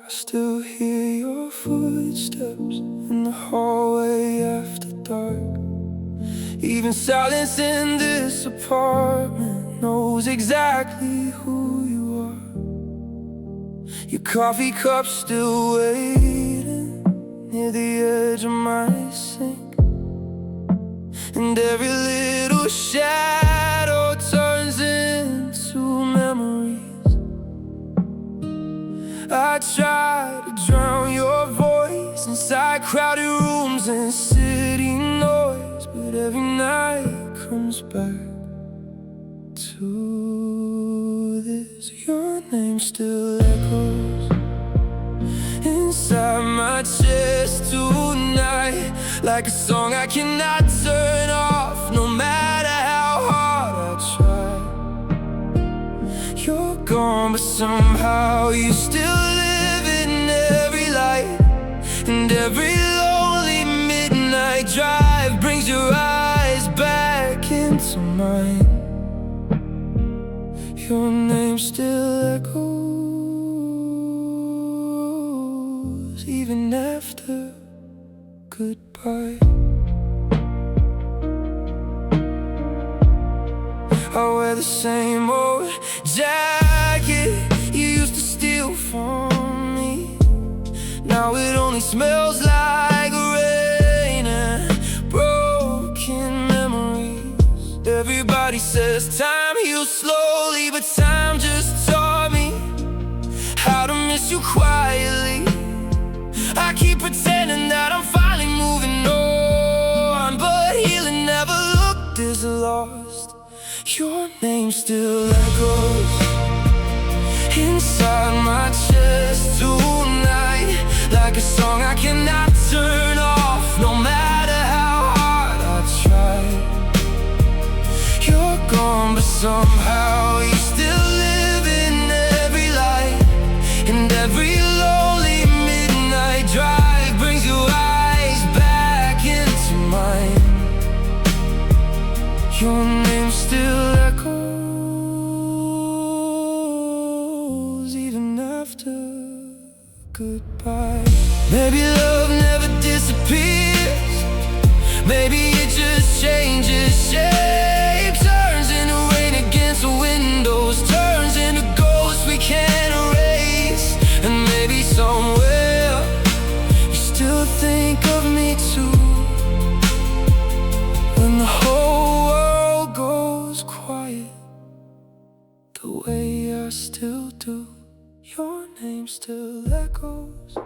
I still hear your footsteps in the hallway after dark. Even silence in this apartment knows exactly who you are. Your coffee cup still waiting near the edge of my sink, and every little shadow turns into memories. I try to drown your voice inside crowded rooms and city noise, but every night comes back to this. Your name still echoes inside my chest tonight, like a song I cannot turn off, no matter how hard I try. You're gone, but somehow you still live in every light, and every lonely midnight drive brings your eyes back into mine. Your name still echoes even after goodbye. I wear the same old jacket you used to steal from me. Now it only smells like rain and broken memories. Everybody says time heals slowly, but time just taught me how to miss you quietly. I keep pretending that I'm finally moving on, but healing never looked this lost. Your name still echoes inside my chest tonight, like a song I cannot turn off, no matter how hard I try. You're gone, but somehow you still live in every light, and every lonely midnight drive brings your eyes back into mine. Your name still echoes even after goodbye. Maybe love never disappears, maybe it just changes shape, turns into rain against the windows, turns into ghosts we can't erase. And maybe somewhere you still think of me too, when the whole world goes quiet the way I still do. Your name still echoes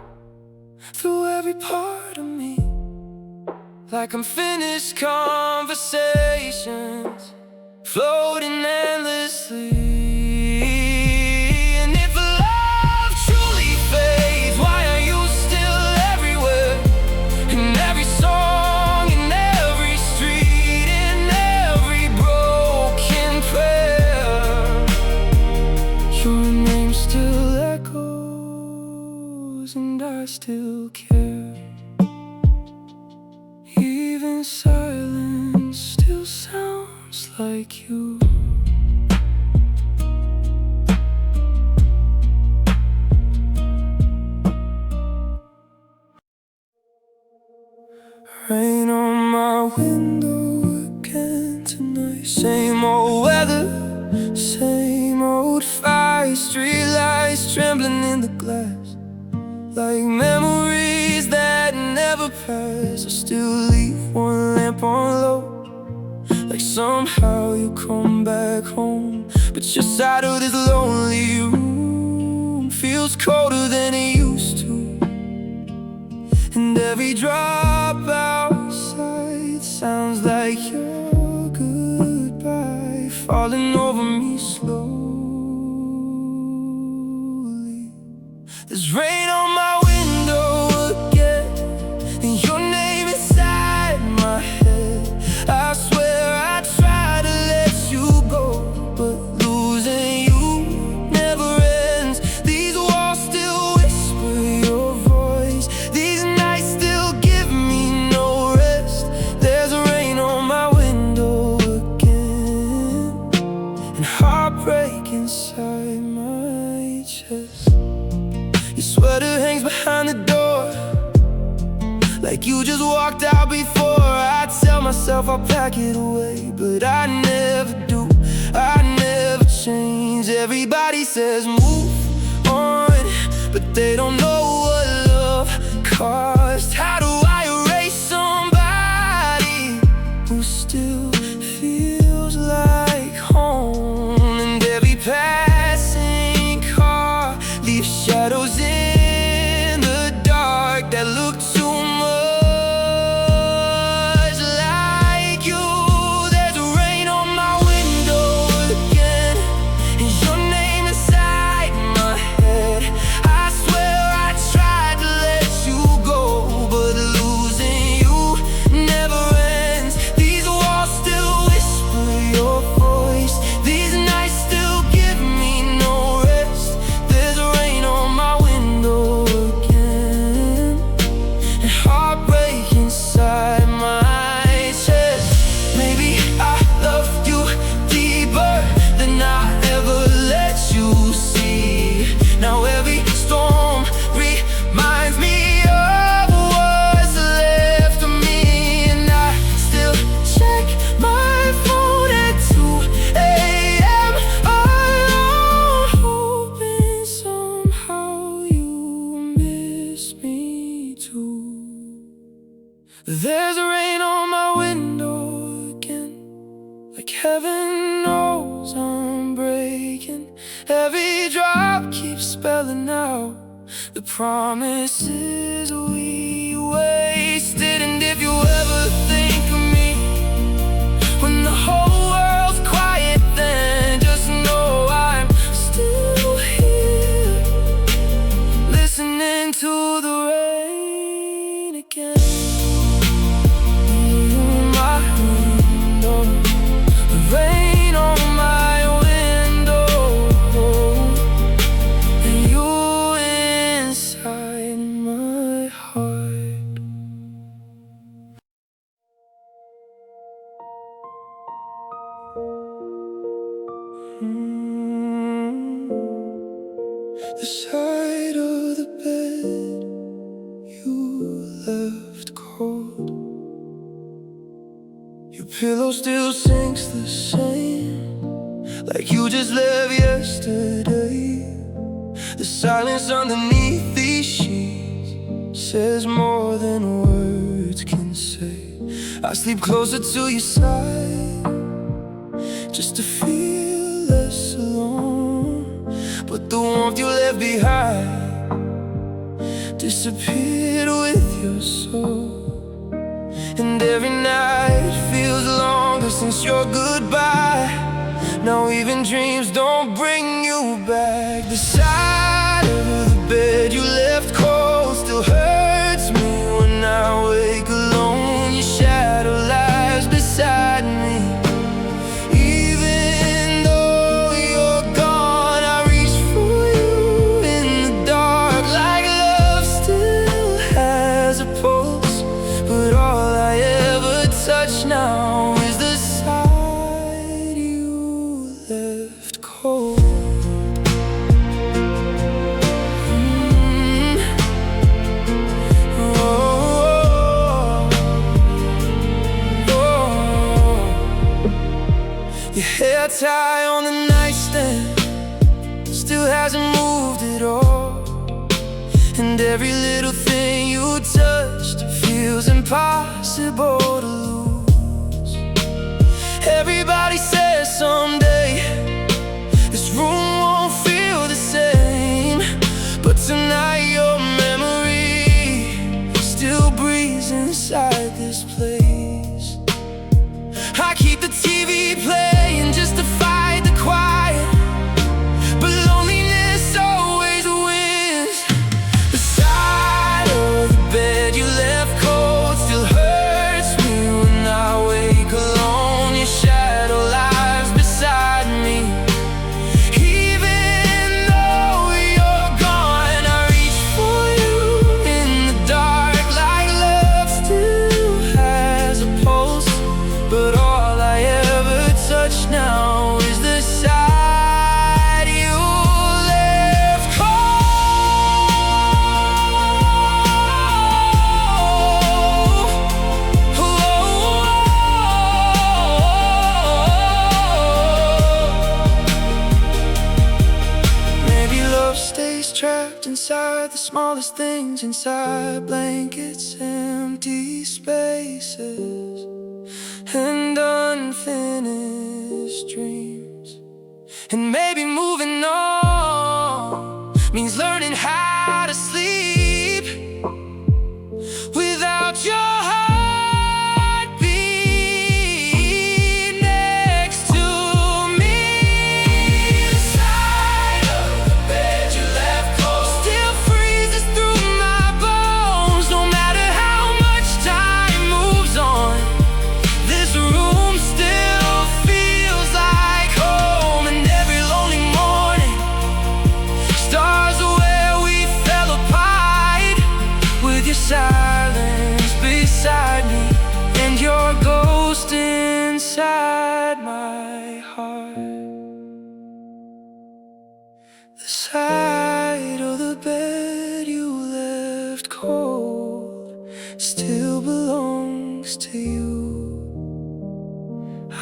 through every part of me, like unfinished conversations floating endlessly. And if love truly fades, why are you still everywhere? In every song, in every street, in every broken prayer. Your name still echoes, and I still care. Even silence still sounds like you. Rain on my window again tonight. Same old weather, same old fire. Street lights trembling in the glass, like memories that never pass. I still leave one lamp on low, like somehow you come back home. But your side of this lonely room feels colder than it used to, and every drop outside sounds like your goodbye, falling over me slowly. There's rain on my window again, and your name inside my head. I swear I try to let you go, but losing you never ends. These walls still whisper your voice, these nights still give me no rest. There's rain on my window again, and heartbreak inside my chest. Your sweater rings behind the door, like you just walked out before. I tell myself I'll pack it away, but I never do, I never change. Everybody says move on, but they don't know what love cost. How do I erase somebody who still feels like home? And every passing car leaves shadows in the dark that look too much like you. There's rain on my window again, and your name inside my head. I swear I tried to let you go, but losing you never ends. These walls still whisper your voice, these nights still give me no rest. There's rain on my window again, and heartbreak inside my chest. Maybe I love you deeper than I ever let you see. Now every storm reminds me of what's left of me, and I still check my phone at 2 a.m. alone, hoping somehow you miss me too. There's rain on my window again, like heaven knows I'm breaking. Every drop keeps spelling out the promises we wasted. And if you ever think of me when the whole world's quiet, then just know I'm still here, listening to the rain again. My window, the rain on my window, and you inside my heart. The side of the bed you left cold, your pillow still sinks the same, like you just left yesterday. The silence underneath these sheets says more than words can say. I sleep closer to your side, just to feel less alone. But the warmth you left behind disappeared with your soul. And every night feels longer since your goodbye. Now even dreams don't bring you back. The side of the bed you left cold still hurts me when I wake alone. Your shadow lies beside me. Even though you're gone, I reach for you in the dark, like love still has a pulse. But all I ever touch now is the side you left cold. Your hair tie on the nightstand still hasn't moved at all, and every little thing you touched feels impossible to lose. Everybody says someday this room won't feel the same, but tonight your memory still breathes inside this place. I keep the TV playing just to fight the quiet, but loneliness always wins. The side of the bed you left cold still hurts me when I wake alone. Your shadow lies beside love stays trapped inside the smallest things, inside blankets, empty spaces, and unfinished dreams. And maybe moving on means learning how to sleep without your heartbeat next to me. The side of the bed you left cold still freezes through my bones. No matter how much time moves on, this room still feels like home. And every lonely morning, stars are where we fell apart, with your silence beside me and your ghost inside my heart. The side of the bed you left cold still belongs to you.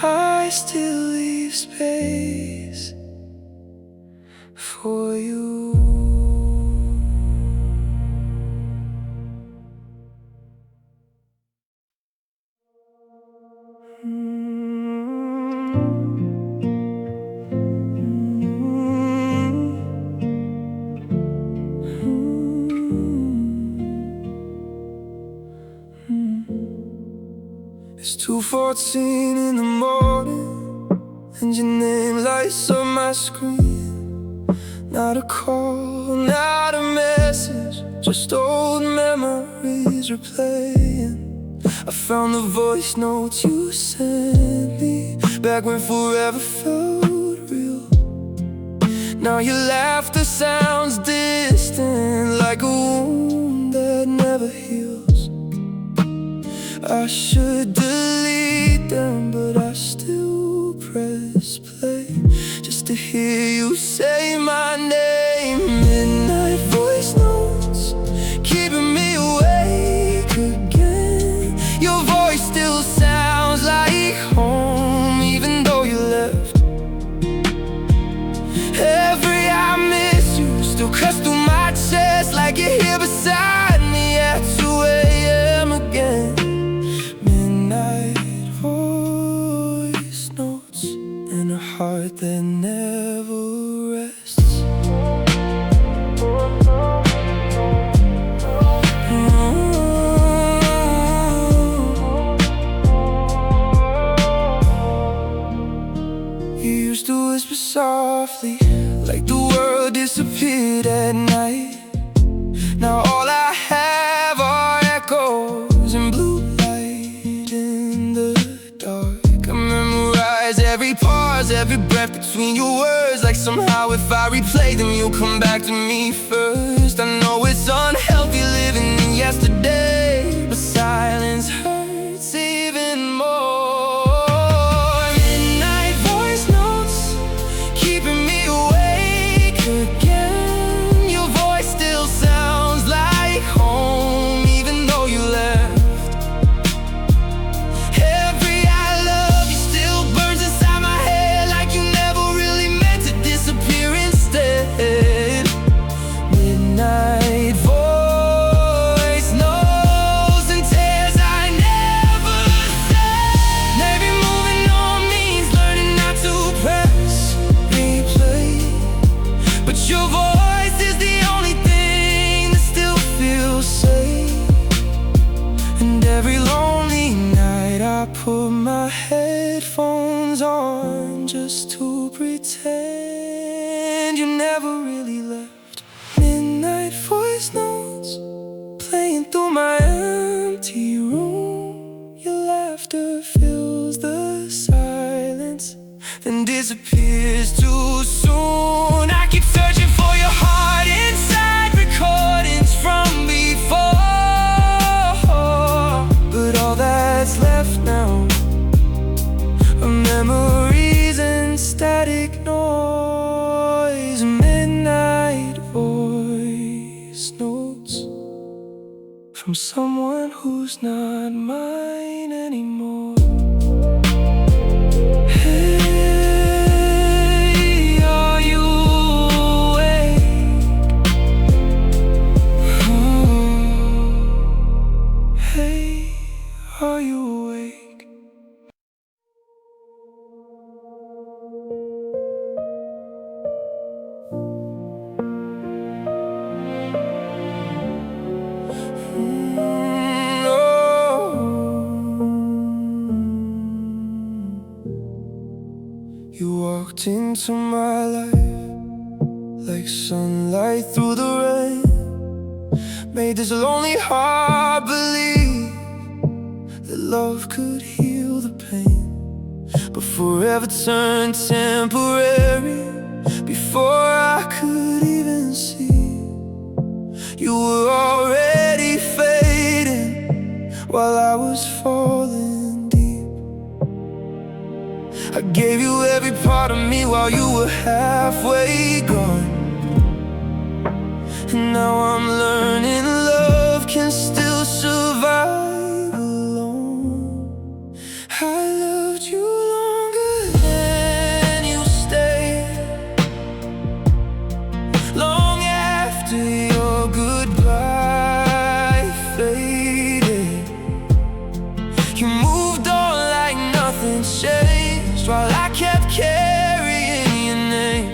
I still leave space for you. It's 2:14 in the morning, and your name lights up my screen. Not a call, not a message, just old memories replaying. I found the voice notes you sent me back when forever felt real. Now your laughter sounds distant, like a wound that never heals. I should delete them, but I still press play just to hear you say my name. Midnight voice notes, keeping me awake again. Your voice still sounds like home, even though you left. Every I miss you still cuts through my chest, like you're here beside me at 2 a.m. again. Midnight voice notes and a heart that never rests. You used to whisper softly, like the world disappeared at night. Now all I have are echoes and blue light in the dark. I memorize every pause, every breath between your words, like somehow if I replay them, you'll come back to me first. I know it's unhealthy living in yesterday, but silence hurts even more. Midnight voice notes, keeping me awake again. Your voice still sounds like home, even though you left. Every I love you still burns inside my head, like you never really meant to disappear instead. Midnight voice knows and tears I never said. Maybe moving on means learning not to press replay, but your voice is the only thing that still feels safe. And every lonely night I put my headphones on just to pretend you never really left. Midnight voice notes playing through my empty room. Your laughter fills the silence, then disappears too soon. I keep searching for your heart inside recordings from before, but all that's left now are memories and static noise. Midnight voice notes from someone who's not mine anymore. Hey, are you awake? light through the rain, made this lonely heart believe that love could heal the pain. But forever turned temporary before I could even see. You were already fading while I was falling deep. I gave you every part of me while you were halfway gone. And now I'm learning love can still survive alone. I loved you longer than you stayed, long after your goodbye faded. You moved on like nothing changed while I kept carrying your name.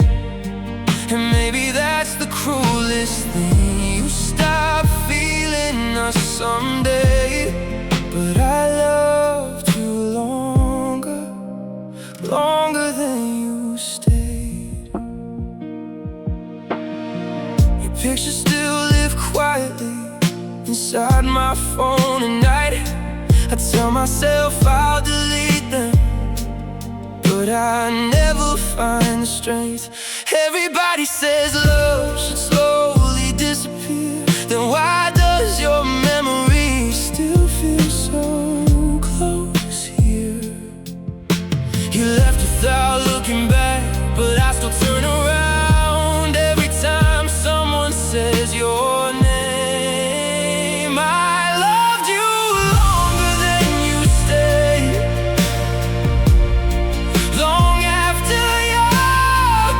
And maybe that's the cruelest thing, you stop feeling us someday. But I loved you longer, longer than you stayed. Your pictures still live quietly inside my phone at night. I tell myself I'll delete them, but I never find the strength. Everybody says love should slowly disappear, then why does your memory still feel so close here? You left without looking back, but I still turn around every time someone says your name. I loved you longer than you stayed, long after your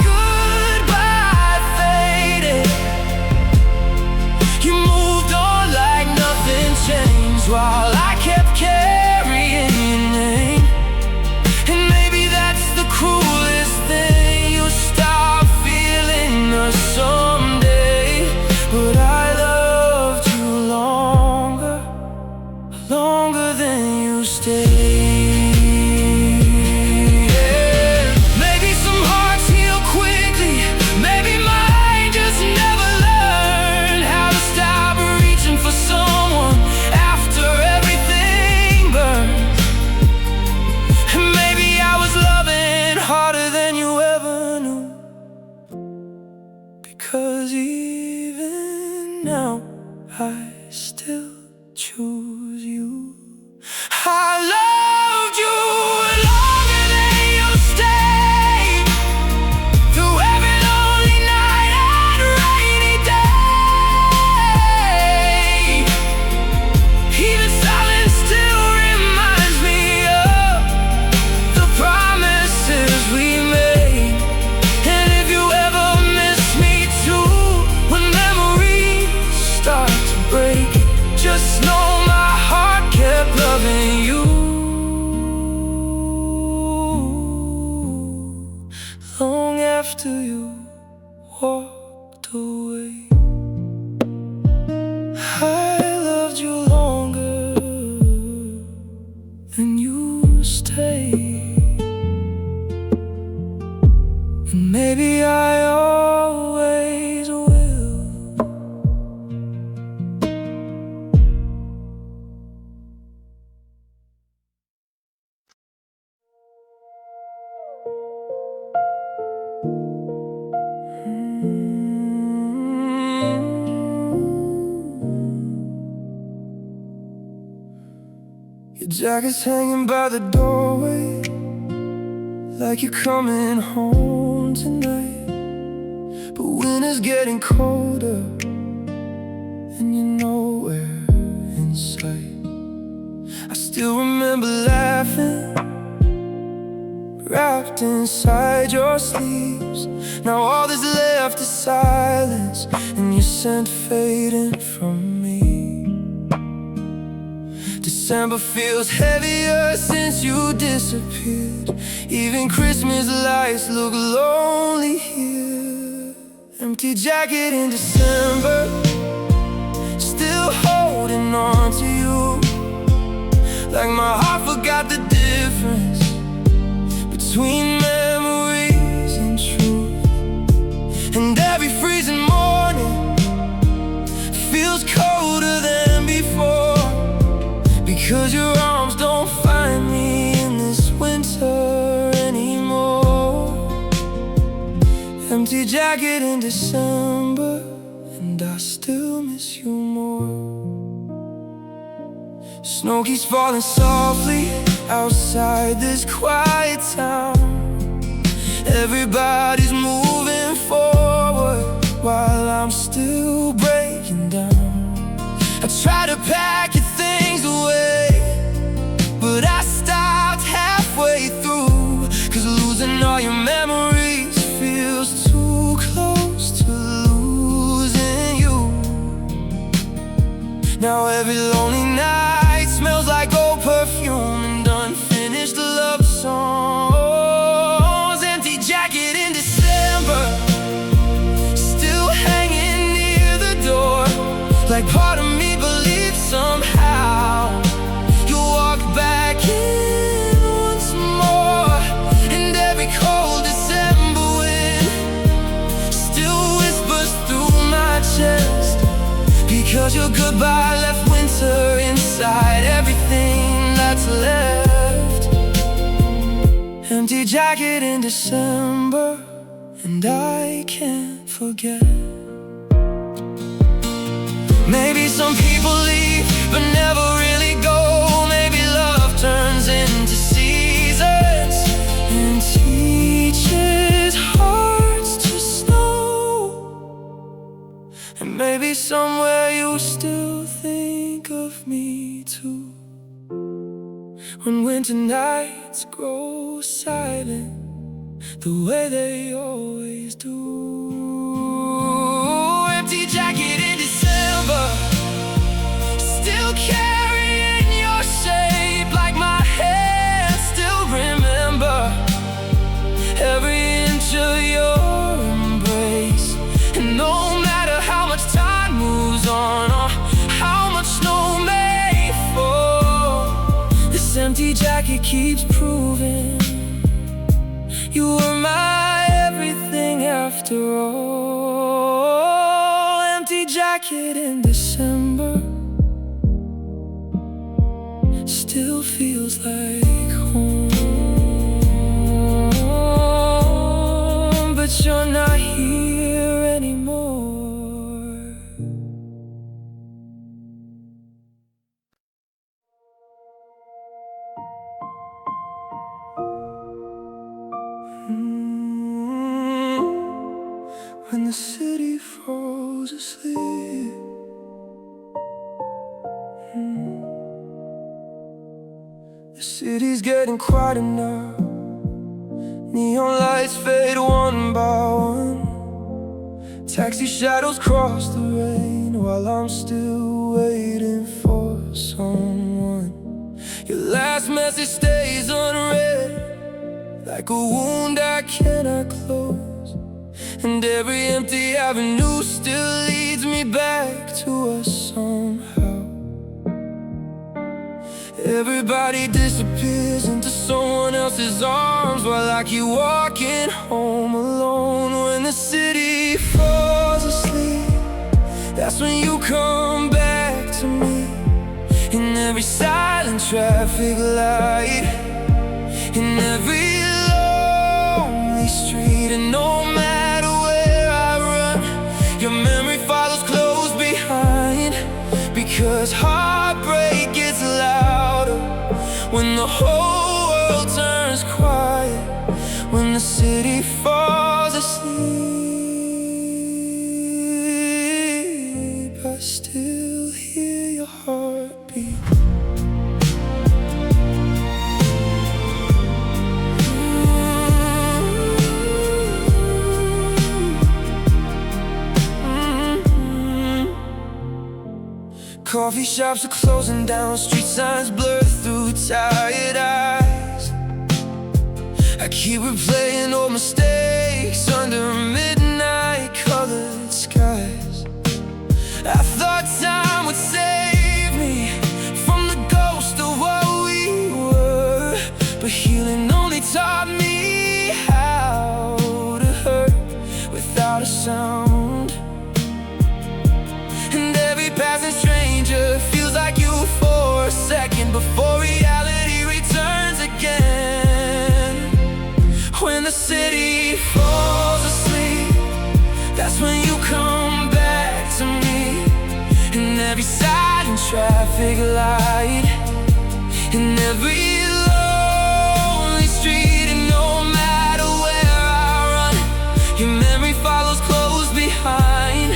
goodbye faded. You moved on like nothing changed while I kept carrying your name. And maybe that's the cruelest thing, you stop feeling us someday. But I loved you longer, longer than you stayed. Yeah. Maybe some hearts heal quickly, maybe mine just never learned how to stop reaching for someone after everything burns. And maybe I was loving harder than you ever knew, because even now I still choose you. I loved you longer than you stayed, through every lonely night and rainy day. Even silence still reminds me of the promises we made. And if you ever miss me too, when memories start to break, just know my heart kept loving you long after you walked away. I loved you longer than you stayed, and maybe I always will. Your jacket's hanging by the doorway, like you're coming home tonight. But winter's getting colder, and you're nowhere in sight. I still remember laughing, wrapped inside your sleeves. Now all that's left is silence, and your scent fading from me. December feels heavier since you disappeared. Even Christmas lights look lonely here. Empty jacket in December, still holding on to you, like my heart forgot the difference between memories and truth. And every freezing morning jacket in December, and I still miss you more. Snow keeps falling softly outside this quiet town. Everybody's moving forward while I'm still breaking down. I try to pack your things away, but I stopped halfway through, 'cause losing all your memories feels too close to losing you. Now every lonely night smells like old perfume and unfinished love songs. Empty jacket in December, still hanging near the door, like part of me believes somehow you'll walk back in once more. And every cold December wind still whispers through my chest, because your goodbye left winter inside everything that's left. Empty jacket in December, and I can't forget. Maybe some people leave but never really go. Maybe love turns into seasons and teaches hearts to snow. And maybe somewhere you still think of me too, when winter nights grow silent the way they always do. Empty jacket in December, still carrying your shape, like my hands still remember every inch of your embrace. And no matter how much time moves on, or how much snow may fall, this empty jacket keeps proving you were my everything after all. Empty jacket in December still feels like home, but you're not here anymore. When the city falls asleep, the city's getting quiet now. Neon lights fade one by one. Taxi shadows cross the rain while I'm still waiting for someone. Your last message stays unread, like a wound I cannot close. And every empty avenue still leads me back to us somehow. Everybody disappears into someone else's arms, while I keep walking home alone. When the city falls asleep, that's when you come back to me. In every silent traffic light, in every lonely street. And no matter where I run, your memory follows close behind, because heartbreak gets louder when the whole world turns quiet. When the city falls asleep, I still hear your heartbeat. Coffee shops are closing down, street signs blur through tired eyes. I keep replaying old mistakes under midnight colored skies. I thought time would save me from the ghost of what we were, but healing only taught me how to hurt without a sound. And every passing stranger feels like you for a second before reality returns again. When the city falls asleep, That's when you come back to me. In every silent traffic light, in every lonely street, and no matter where I run, your memory follows close behind.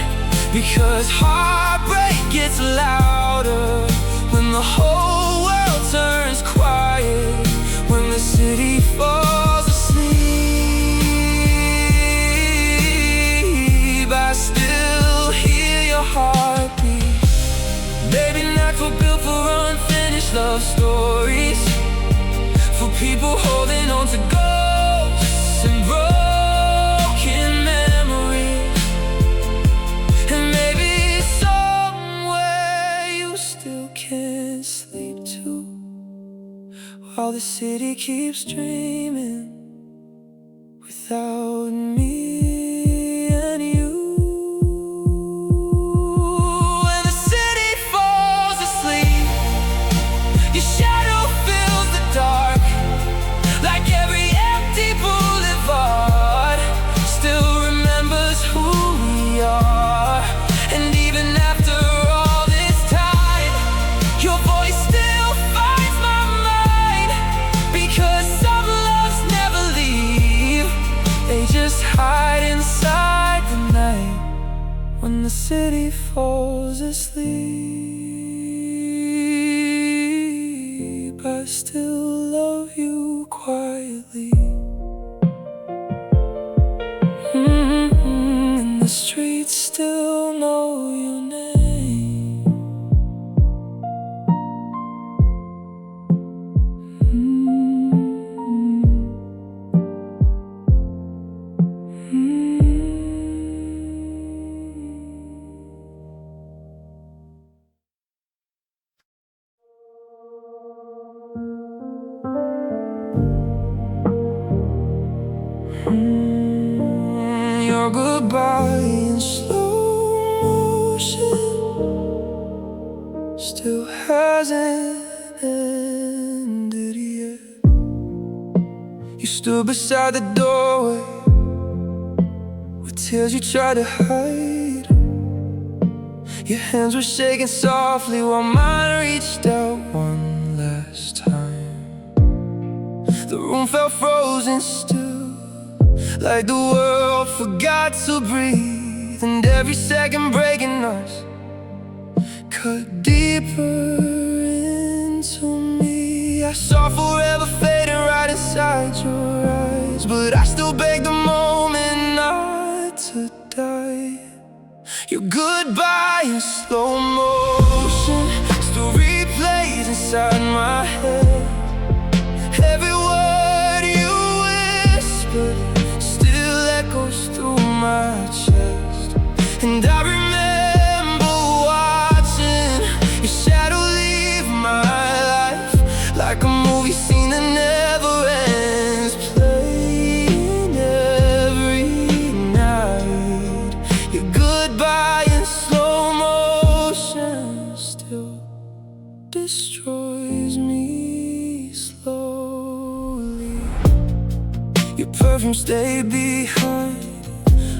Because heartbreak gets louder when the whole world turns quiet, when the city falls asleep. I still hear your heartbeat. Baby, nights were built for unfinished love stories, for people holding on to ghosts and broken memories. And maybe somewhere you still can't sleep too, while the city keeps dreaming without me and you. When the city falls asleep, your shadow fills the dark, like every empty boulevard still remembers who we are. And even after all this time, your voice still finds my mind. Because some loves never leave, they just hide inside the night. When the city falls asleep, I still love you quietly. And the streets still know your name. Your goodbye in slow motion still hasn't ended yet. You stood beside the doorway with tears you tried to hide. Your hands were shaking softly while mine reached out one last time. The room felt frozen still, like the world forgot to breathe. And every second breaking us cut deeper into me. I saw forever fading right inside your eyes, but I still beg the moment not to die. Your goodbye in slow motion still replays inside my head. Every word you whispered still echoes through my chest. And I remember watching your shadow leave my life, like a movie scene that never ends, playing every night. Your goodbye in slow motion still destroys me slowly. Your perfume stayed behind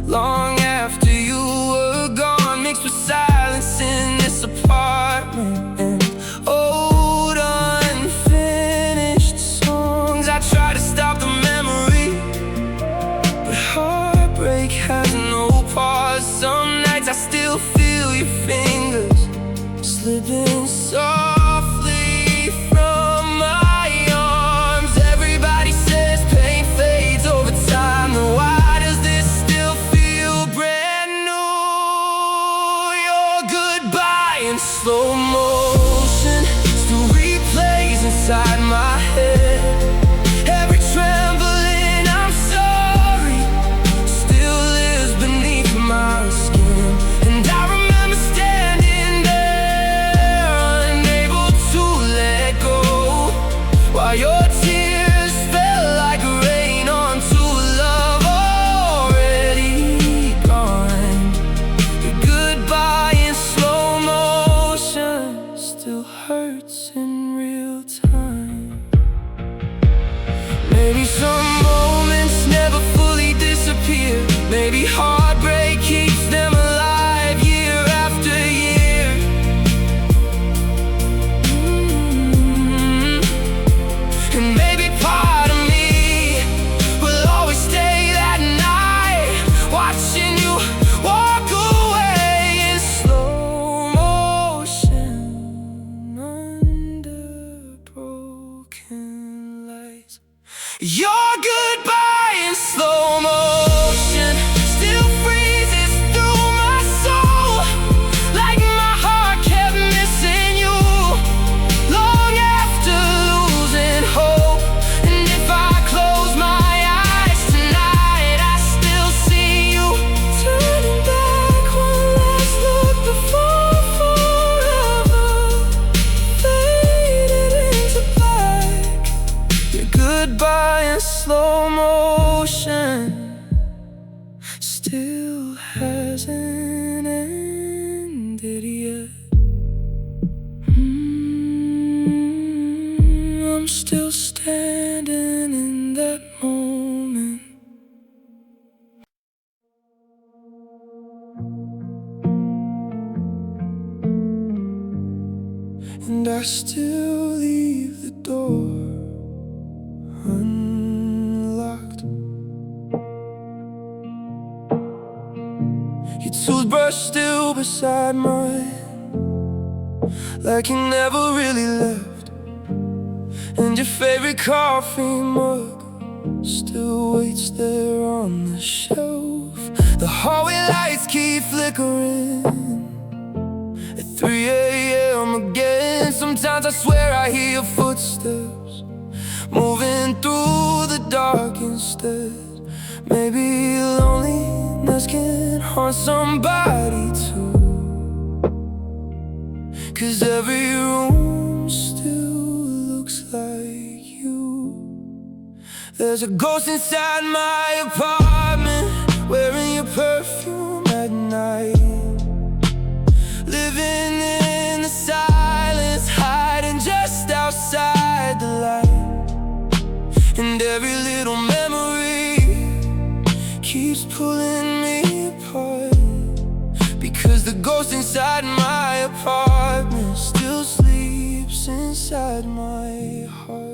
long after you were gone, mixed with silence in this apartment and old unfinished songs. I try to stop the memory, but heartbreak has no pause. Some nights I still feel your fingers slipping softly from my arms. Everybody says pain fades over time, then why does this still feel brand new? Your goodbye in slow motion still replays inside my head. Every trembling I'm sorry still lives beneath my skin. And I remember standing there, unable to let go, while your tears fell like rain onto a love already gone. Your goodbye in slow motion still hurts in real time. and I still leave the door unlocked. Your toothbrush still beside mine, like you never really left. And your favorite coffee mug still waits there on the shelf. The hallway lights keep flickering at 3 a.m. again. Sometimes I swear I hear your footsteps moving through the dark instead. Maybe loneliness can haunt somebody too, 'cause every room still looks like you. There's a ghost inside my apartment, wearing your perfume at night, living in the silence, hiding just outside the light. And every little memory keeps pulling me apart, because the ghost inside my apartment still sleeps inside my heart.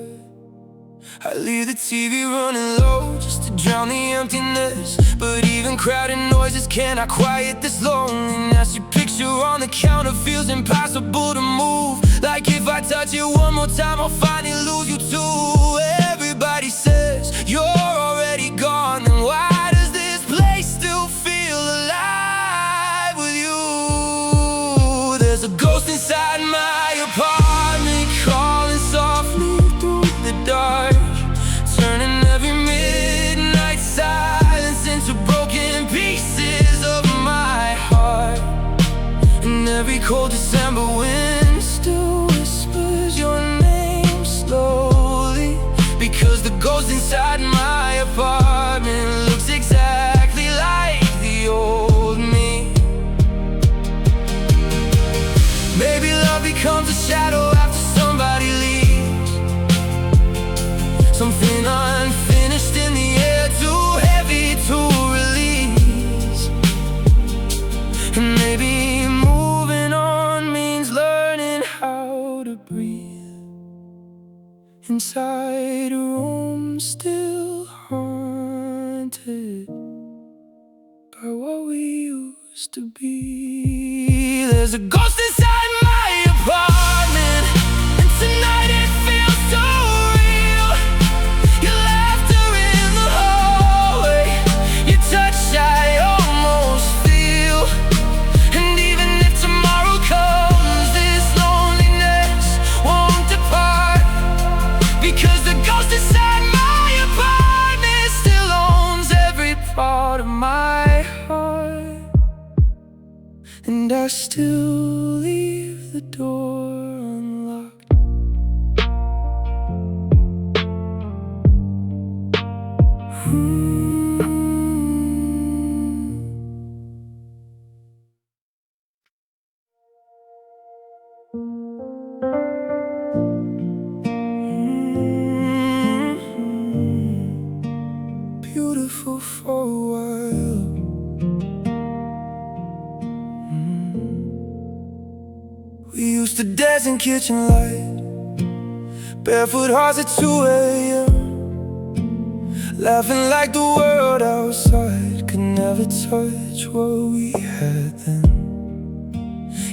I leave the TV running low just to drown the emptiness, but even crowded noises cannot quiet this loneliness. Your picture on the counter feels impossible to move, like if I touch it one more time I'll finally lose you too. Everybody says you're already gone, and why does this place still feel alive with you? There's a ghost inside my apartment, calling softly through the dark, turning every midnight silence into broken pieces of my heart. And every cold December wind still whispers your name slowly, because the ghost inside my apartment looks exactly like the old me. Maybe love becomes a shadow after somebody leaves, something unfinished in the air, too heavy to release. And maybe moving on means learning how to breathe inside a room still haunted by what we used to be. There's a ghost inside my apartment, and tonight it feels so real. Your laughter in the hallway, your touch I almost feel. And even if tomorrow comes, this loneliness won't depart, because the ghost inside my apartment still owns every part of my heart. And I still leave the door unlocked. Beautiful for a while. We used to dance in kitchen light, barefoot hearts at 2 a.m., laughing like the world outside could never touch what we had then.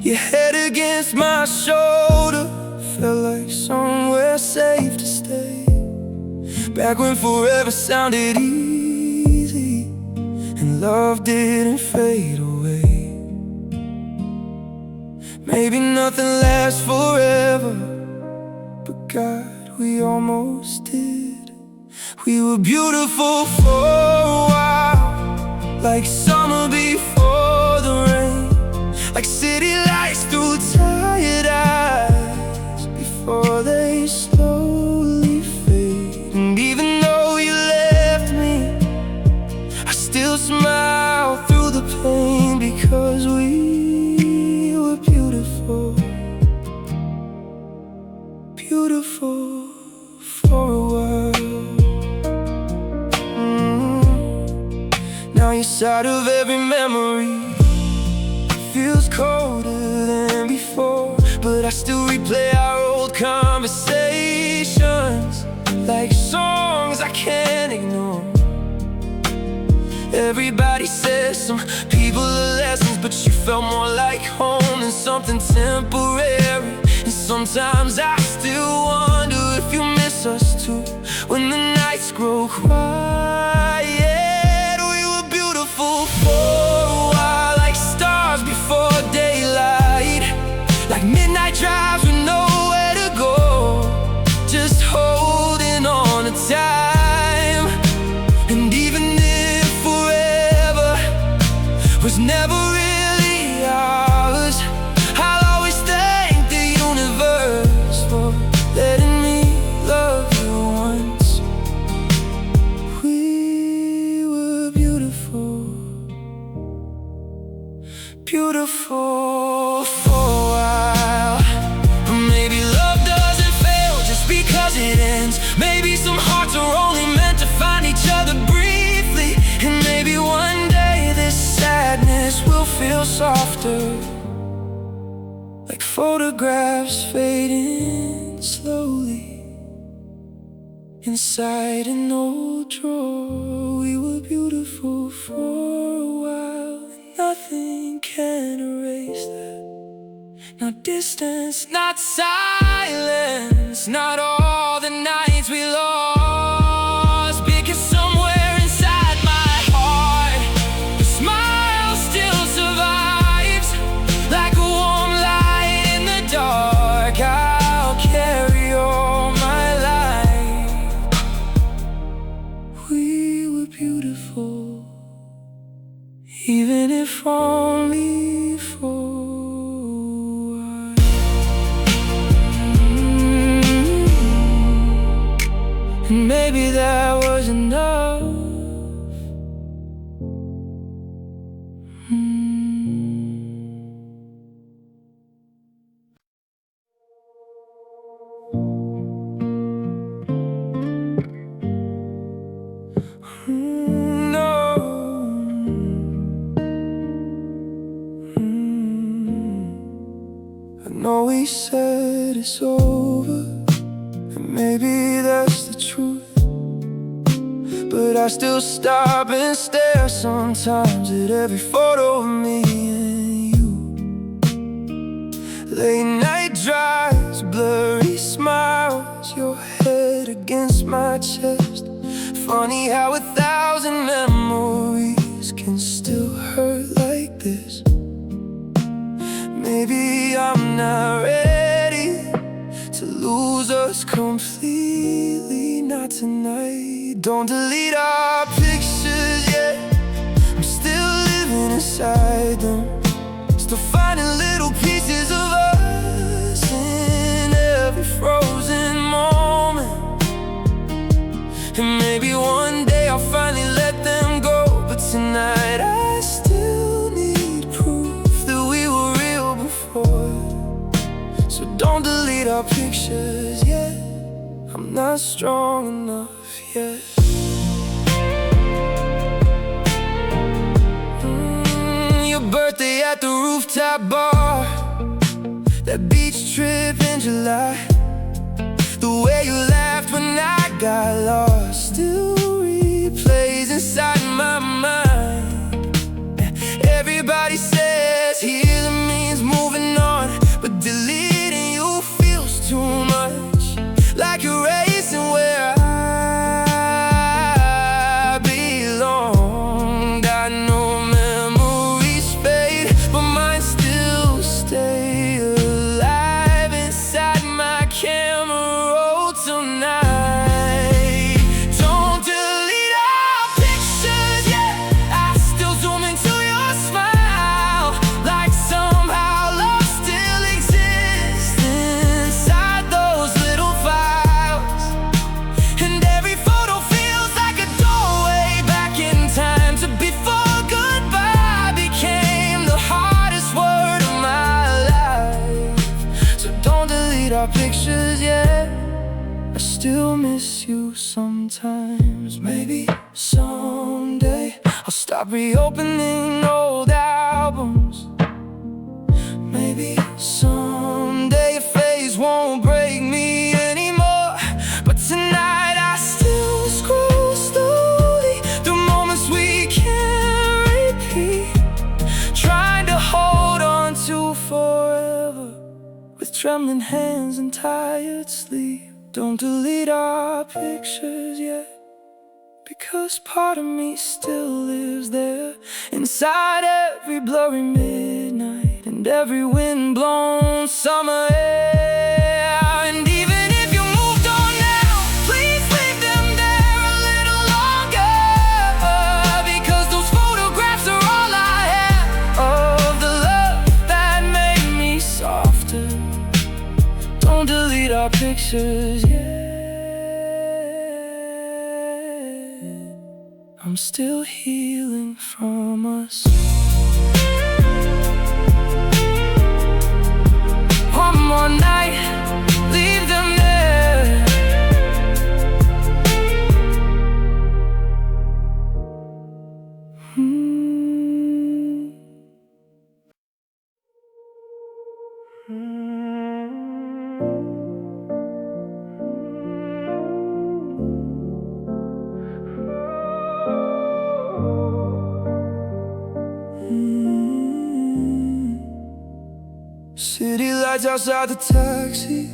Your head against my shoulder felt like somewhere safe to stay, back when forever sounded easy and love didn't fade away. Maybe nothing lasts forever, but God, we almost did. We were beautiful for a while, like summer before the rain, like city lights through tired eyes before they slowly fade. And even though you left me, I still smile through the pain, because we were beautiful, beautiful for a while. Now your side of every memory feels colder than before, but I still replay our old conversations like songs I can't ignore. Everybody says some people are lessons, but you felt more like home than something temporary. And sometimes I still wonder if you miss us too, when the nights grow quiet. We were beautiful for a while, like stars before daylight, like midnight drives with nowhere to go, just holding on to time. And even if forever was never really ours, I'll always thank the universe for letting me love you once. We were beautiful, beautiful for a while. Maybe love doesn't fail just because it ends. Maybe some hearts are only meant to find each other briefly. And maybe one day this sadness will feel softer, like photographs fading slowly inside an old drawer. We were beautiful for a while, and nothing can erase that. Not distance, not silence, not all the nights we lost. Because somewhere inside my heart, the smile still survives, like a warm light in the dark. I'll carry all my life. We were beautiful, even if only for maybe that was enough. No. I know we said it's over, and maybe that's the truth, but I still stop and stare sometimes at every photo of me and you. Late night drives, blurry smiles, your head against my chest. Funny how 1,000 memories can still hurt like this. Maybe I'm not ready to lose us completely, not tonight. Don't delete our pictures yet, I'm still living inside them, still finding little pieces of us in every frozen moment. And maybe one day I'll finally let them go, but tonight I still need proof that we were real before. So don't delete our pictures yet, I'm not strong enough yet. Your birthday at the rooftop bar, that beach trip in July, the way you laughed when I got lost still replays inside my mind. Everybody says healing means moving on, but deleting you feels too much, like erasing where I belonged. I know memories fade, but mine still stay alive inside my camera roll tonight. Don't delete our pictures yet, I still zoom into your smile, like somehow love still exists inside those little files. And every photo feels like a doorway back in time to before goodbye became the hardest word of my life. So don't delete our pictures yet, I still miss you sometimes. Maybe someday I'll stop reopening old albums. Maybe someday trembling hands and tired sleep. Don't delete our pictures yet, because part of me still lives there, inside every blurry midnight and every wind-blown summer air. And even if you moved on now, please leave them there a little longer, because those photographs are all I have of the love that made me softer. Don't delete our pictures yet. I'm still healing from us. One more night, leave them there. City lights outside the taxi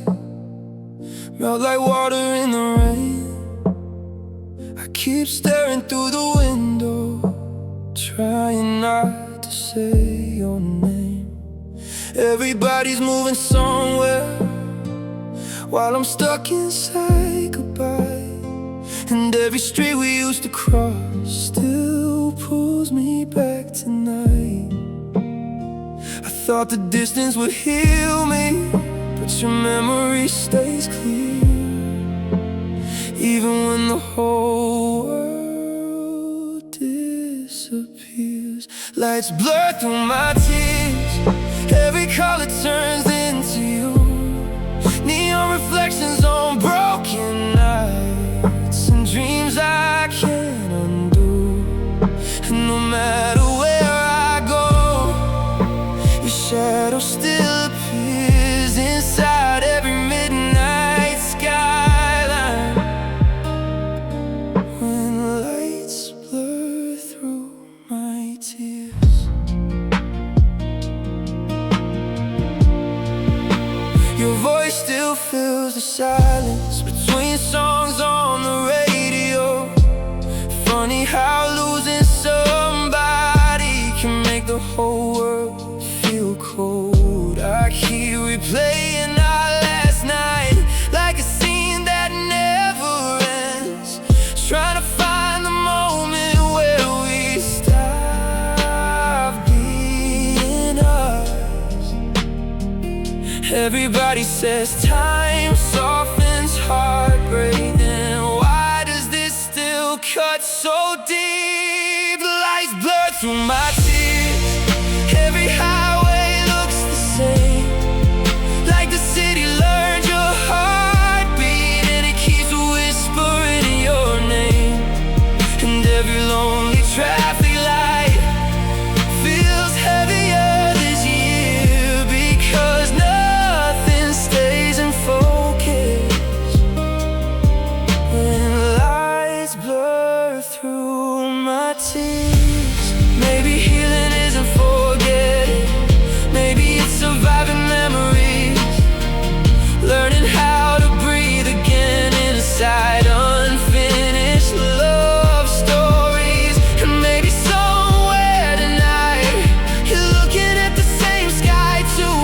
melt like water in the rain. I keep staring through the window, trying not to say your name. Everybody's moving somewhere while I'm stuck inside goodbye. And every street we used to cross still pulls me back tonight. I thought the distance would heal me, but your memory stays clear, even when the whole world disappears. Lights blur through my tears, every color turns into you. Neon reflections on broken nights and dreams I can't undo. And no matter where I go, your shadow still appears inside every midnight skyline. When lights blur through my tears, your voice still fills the silence between songs on the radio. Funny how losing somebody can make the whole world feel cold. I keep replaying our last night like a scene that never ends, trying to find the moment where we stop being us. Everybody says time softens heartbreak, then why does this still cut so deep? The lights blur through my tears, every highway looks the same, like the city learned your heartbeat and it keeps whispering your name. And every lonely traffic light feels heavier this year, because nothing stays in focus when lights blur through my tears. Maybe healing isn't forgetting, maybe it's surviving memories, learning how to breathe again inside unfinished love stories. And maybe somewhere tonight you're looking at the same sky too,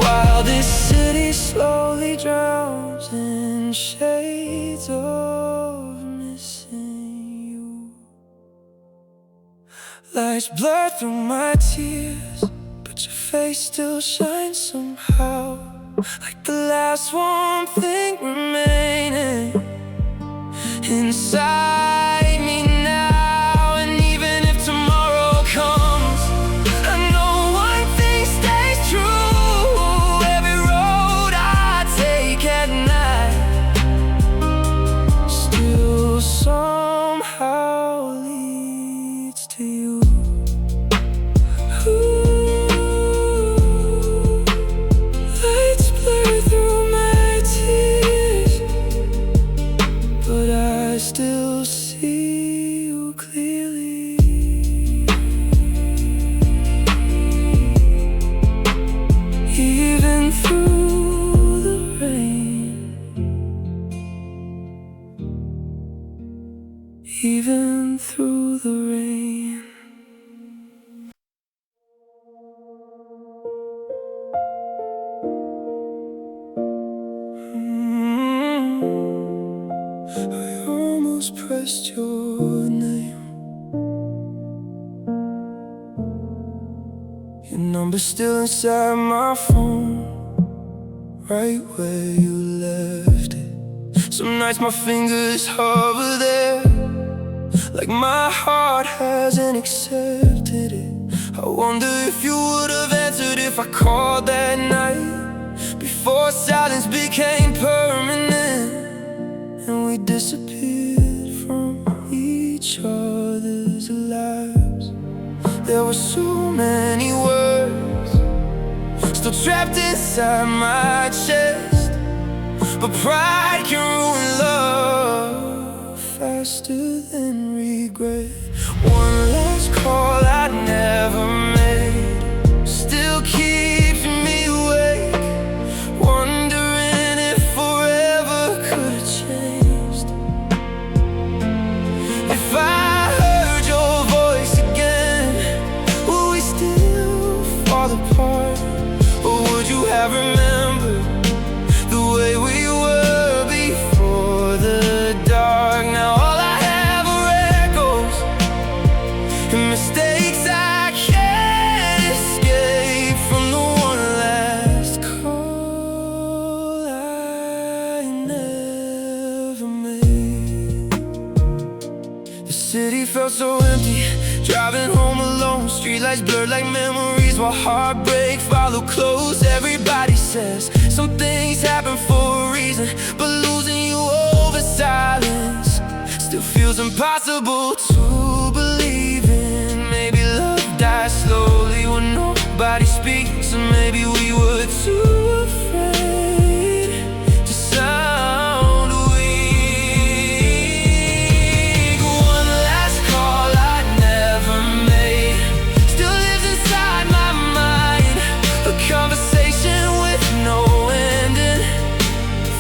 while this city slowly drowns in shades of missing you. Lights blur through my tears, but your face still shines somehow, like the last one thing remaining inside me now. And even if tomorrow comes, I know one thing stays true. Every road I take at night still somehow leads to you. Lights blur through my tears, but I still see you clearly. Even through just your name. Your number's still inside my phone, right where you left it. Some nights my fingers hover there, like my heart hasn't accepted it. I wonder if you would've answered if I called that night, before silence became permanent and we disappeared from each other's lives. There were so many words still trapped inside my chest, but pride can ruin love faster than regret. One last call I never made still keeps me awake, wondering if forever could have changed. If I heard your voice again, would we still fall apart? Or would you have remembered the way we were before the dark? Now all I have are echoes and mistakes I can't escape from the one last call I never made. The city felt so empty, driving home alone. Streetlights blurred like memories while heartbreak followed close. Everybody says some things happen for a reason, but losing you over silence still feels impossible to believe in. Maybe love dies slowly when nobody speaks, and maybe we were too afraid to sound weak. One last call I never made still lives inside my mind, a conversation with no ending,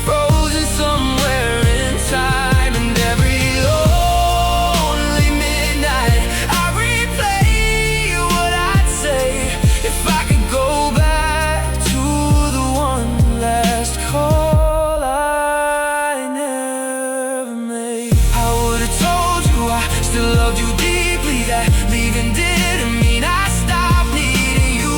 frozen somewhere in time. And every lonely midnight I replay what I'd say if I could go back to the one last call I never made. I would've told you I still loved you deeply, that leaving didn't mean I stopped needing you.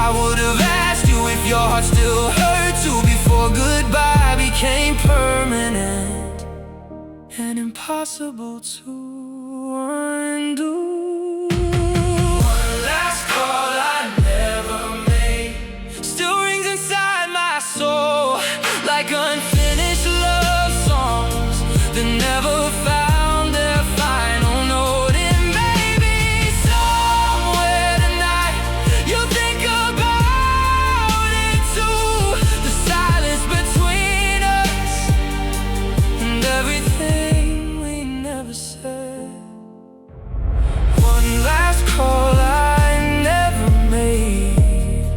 I would've asked you if your heart still hurt too, before goodbye became permanent and impossible to undo. One last call I never made still rings inside my soul, like unfinished love songs that never found their final note. And maybe somewhere tonight you'll think about it too, the silence between us and everything we never said. One last call I never made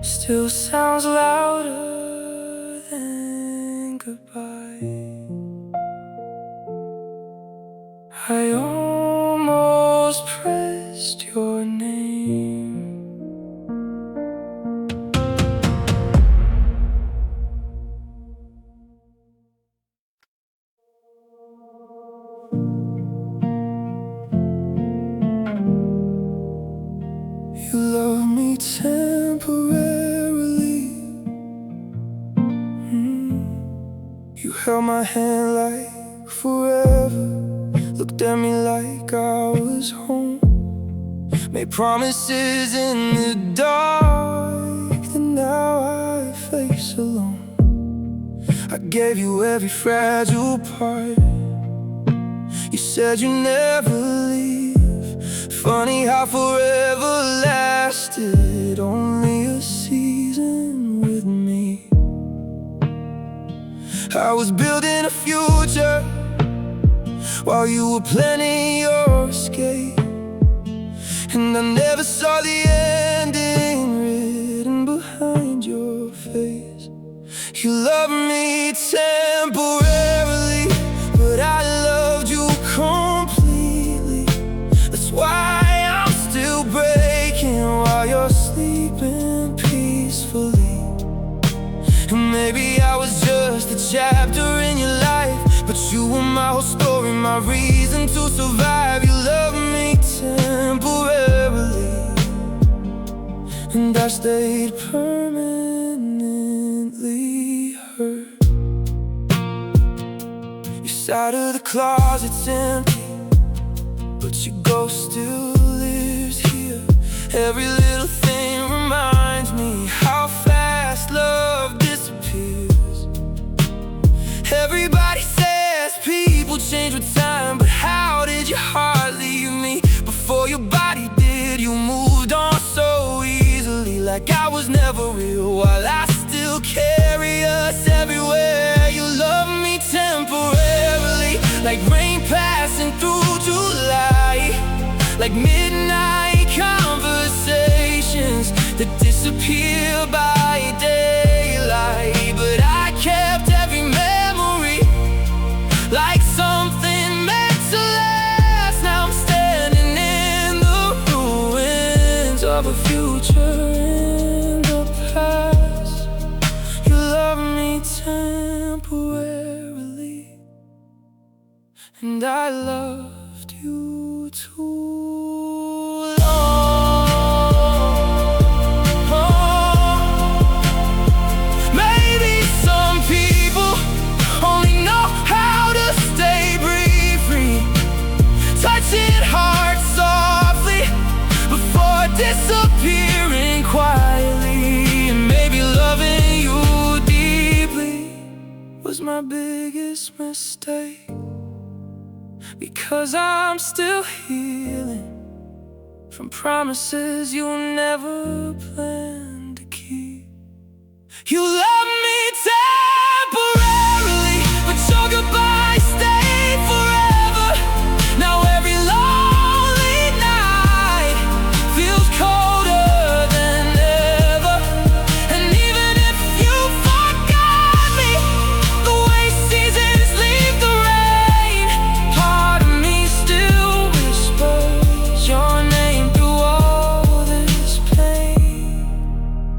still sounds louder than goodbye. I almost pressed your name. You love me temporarily. You held my hand like forever, looked at me like I was home, made promises in the dark that now I face alone. I gave you every fragile part, you said you'd never leave. Funny how forever lasted only a season with me. I was building a future while you were planning your escape, and I never saw the ending written behind your face. You loved me temporarily, but I loved you completely. That's why I'm still breaking while you're sleeping peacefully. And maybe I was just a chapter in your life, but you were my reason to survive. You love me temporarily, and I stayed permanently hurt. Your side of the closet's empty, but your ghost still lives here. Every little thing reminds me how fast love disappears. Everybody says people change with time, but how did your heart leave me before your body did? You moved on so easily, like I was never real, while I still carry us everywhere. You love me temporarily, like rain passing through July, like midnight conversations that disappear by daylight. But I kept every memory like something meant to last. Now I'm standing in the ruins of a future in the past. You love me temporarily, and I loved you too. Disappearing quietly, and maybe loving you deeply was my biggest mistake, because I'm still healing from promises you never planned to keep. You love me temporarily, but your goodbye stayed forever. Now every lonely night feels colder than ever. And even if you forgot me, the way seasons leave the rain, part of me still whispers your name through all this pain.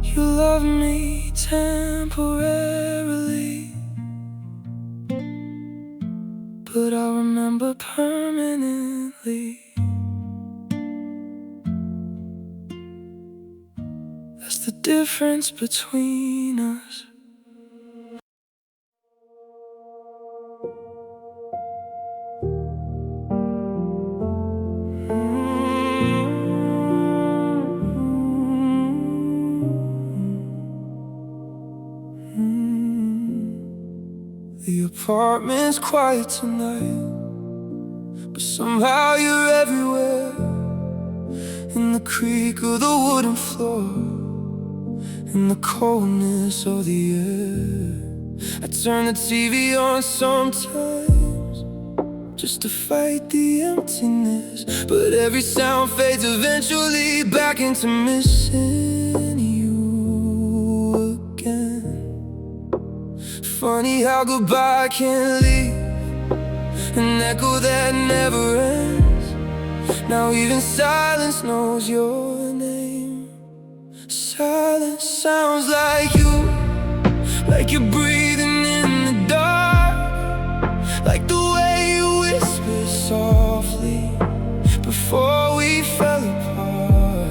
You love me temporarily, but I'll remember permanently. That's the difference between us. The apartment's quiet tonight, but somehow you're everywhere. In the creak of the wooden floor, in the coldness of the air. I turn the TV on sometimes, just to fight the emptiness, but every sound fades eventually back into missing you again. Funny how goodbye can leave an echo that never ends. Now even silence knows your name. Silence sounds like you, like you're breathing in the dark, like the way you whisper softly before we fell apart.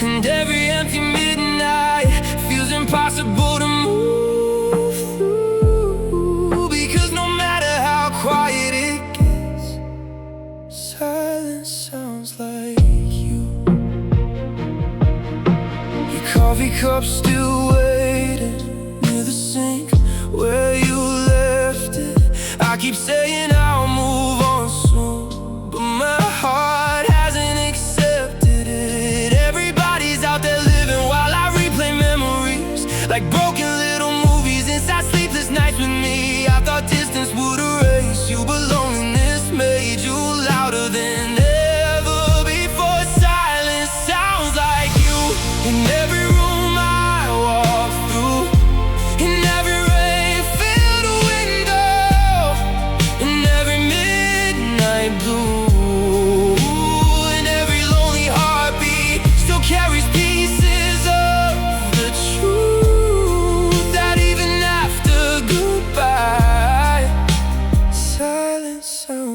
And every empty midnight feels impossible to move through, because no matter how quiet it gets, silence sounds like you. Your coffee cup still waiting near the sink where you left it. I keep saying I'll move on soon, but my heart hasn't accepted it. Everybody's out there living while I replay memories, like broken little movies inside sleepless nights with me. I thought distance would erase you, but loneliness made you louder than ever before. Silence sounds like you in every room I walk through, in every rain-filled window, in every midnight blue, and every lonely heartbeat still carries pieces of the truth, that even after goodbye, silence sounds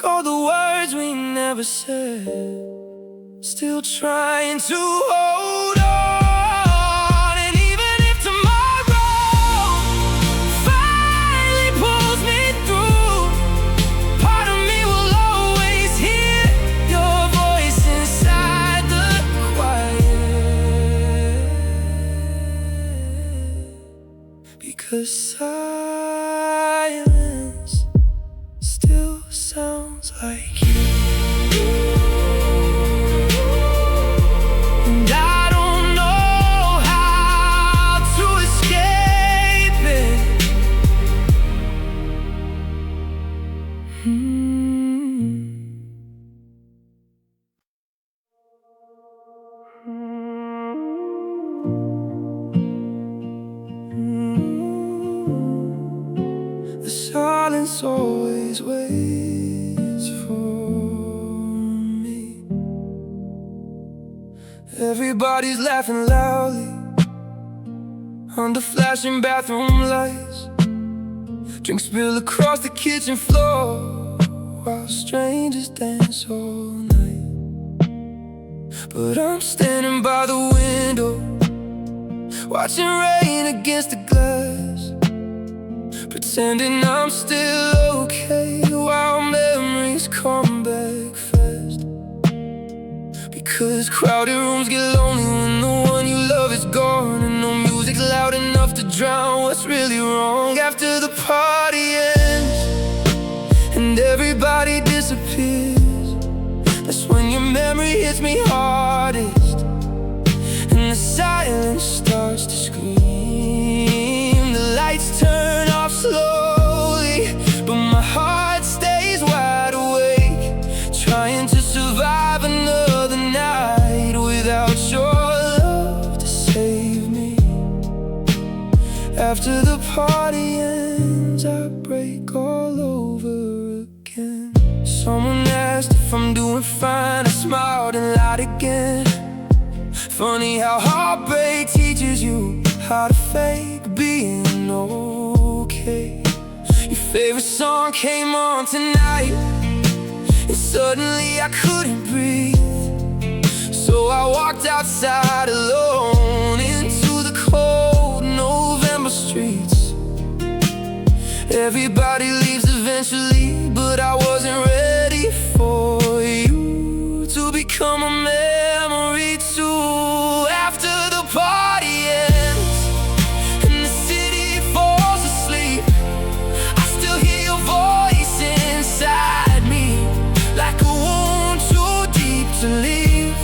all the words we never said, still trying to hold on. And even if tomorrow finally pulls me through, part of me will always hear your voice inside the quiet, because silence still sounds like you. And I don't know how to escape it. The silence always waits for me. Everybody's laughing loudly under flashing bathroom lights. Drinks spill across the kitchen floor while strangers dance all night. But I'm standing by the window, watching rain against the glass, pretending I'm still okay while memories come back fast. Because crowded rooms get lonely when the one you love is gone, and no music's loud enough to drown what's really wrong. After the party ends and everybody disappears, that's when your memory hits me hardest, and the silence starts to scream. The lights turn off slowly, but my heart stays wide awake, trying to survive another night without your love to save me. After the party ends, I break all over again. Someone asked if I'm doing fine, I smiled and lied again. Funny how heartbreak teaches you how to fake being okay. Your favorite song came on tonight, and suddenly I couldn't breathe. So I walked outside alone into the cold November streets. Everybody leaves eventually, but I wasn't ready for you to become a memory too. After the party ends and the city falls asleep, I still hear your voice inside me, like a wound too deep to leave.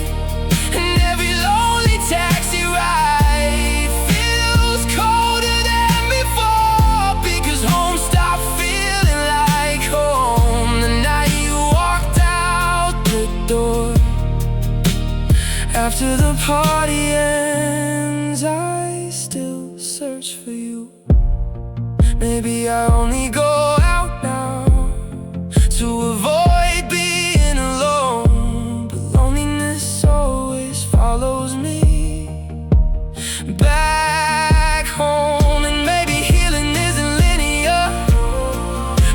And every lonely taxi ride feels colder than before, because home stopped feeling like home the night you walked out the door. After the party ends, I still search for you. Maybe I only go out now to avoid being alone, but loneliness always follows me back home. And maybe healing isn't linear,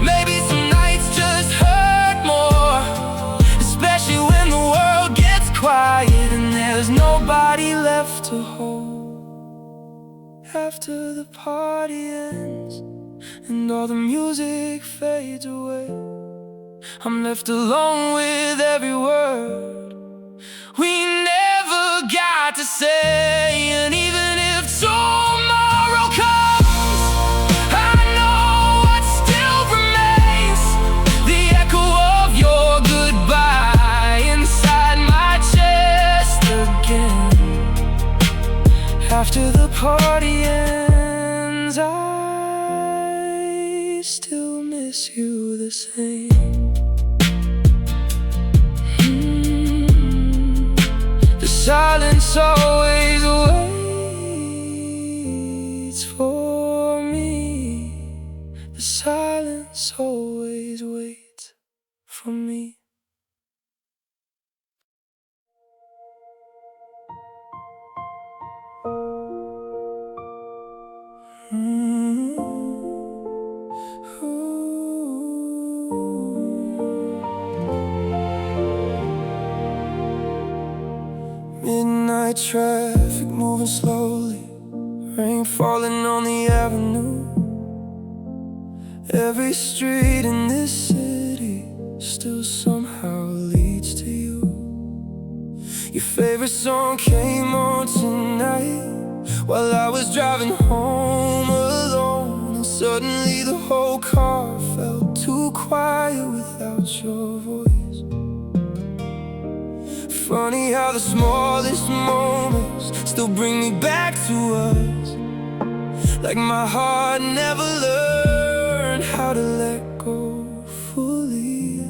maybe some nights just hurt more, especially when the world gets quiet and there's nobody left to hold. After the party ends and all the music fades away, I'm left alone with every word we never got to say. And even if tomorrow comes, I know what still remains, the echo of your goodbye inside my chest again. After the party ends, I still miss you the same. The silence always waits for me. The silence always waits for me. night traffic moving slowly, rain falling on the avenue. Every street in this city still somehow leads to you. Your favorite song came on tonight while I was driving home alone, and suddenly the whole car felt too quiet without your voice. Funny how the smallest moments still bring me back to us, like my heart never learned how to let go fully.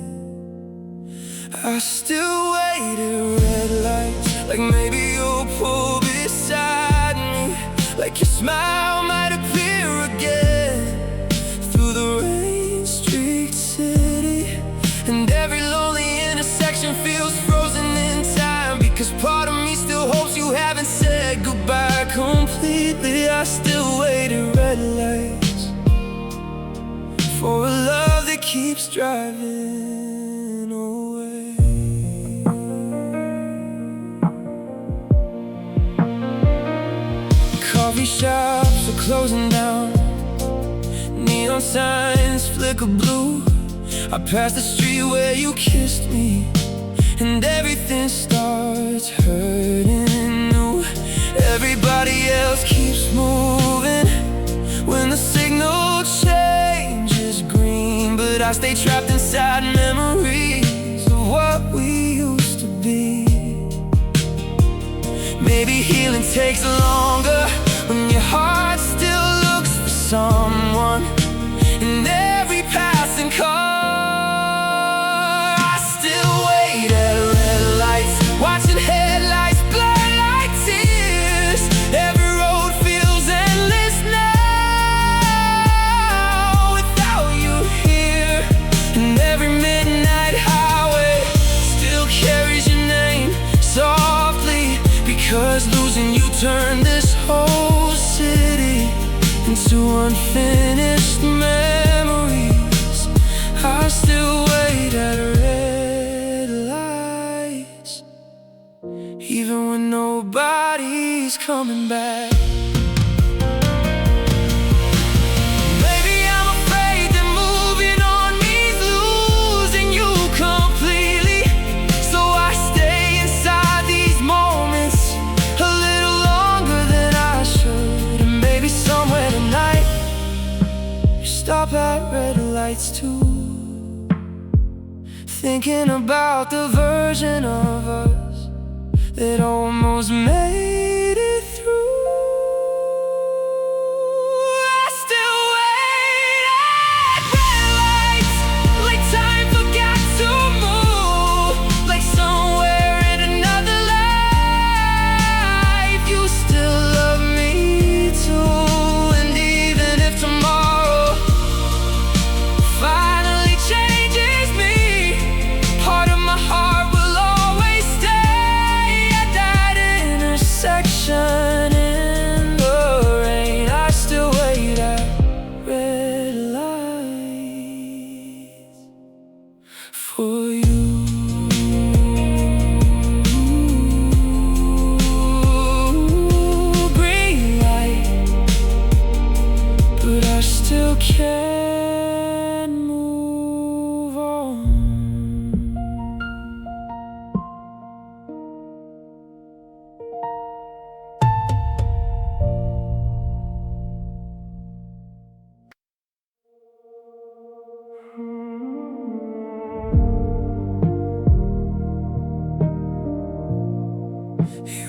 I still wait at red lights, like maybe you'll pull beside me, like your smile might appear again through the rain-streaked city. And every lonely intersection feels frozen in time, because part of me still hopes you haven't said goodbye completely. I still wait at red lights for a love that keeps driving away. Coffee shops are closing down, neon signs flicker blue. I pass the street where you kissed me, and everything starts hurting new. Everybody else keeps moving when the signal changes green, but I stay trapped inside memories of what we used to be. Maybe healing takes longer when your heart still looks for someone in every passing car. Watching headlights blur like tears, every road feels endless now without you here. And every midnight highway still carries your name softly, because losing you turned this whole city into unfinished memories. I still wait at red lights, even when nobody's coming back. Maybe I'm afraid that moving on means losing you completely, so I stay inside these moments a little longer than I should. And maybe somewhere tonight you stop at red lights too, thinking about the version of us that almost made it through. I still wait at red lights, like time forgot to move, like somewhere in another life you still love me too. And even if tomorrow finally changes me, part of my heart will always stay at that intersection in the rain. I still wait at red lights for you. Green light, but I still can't move on.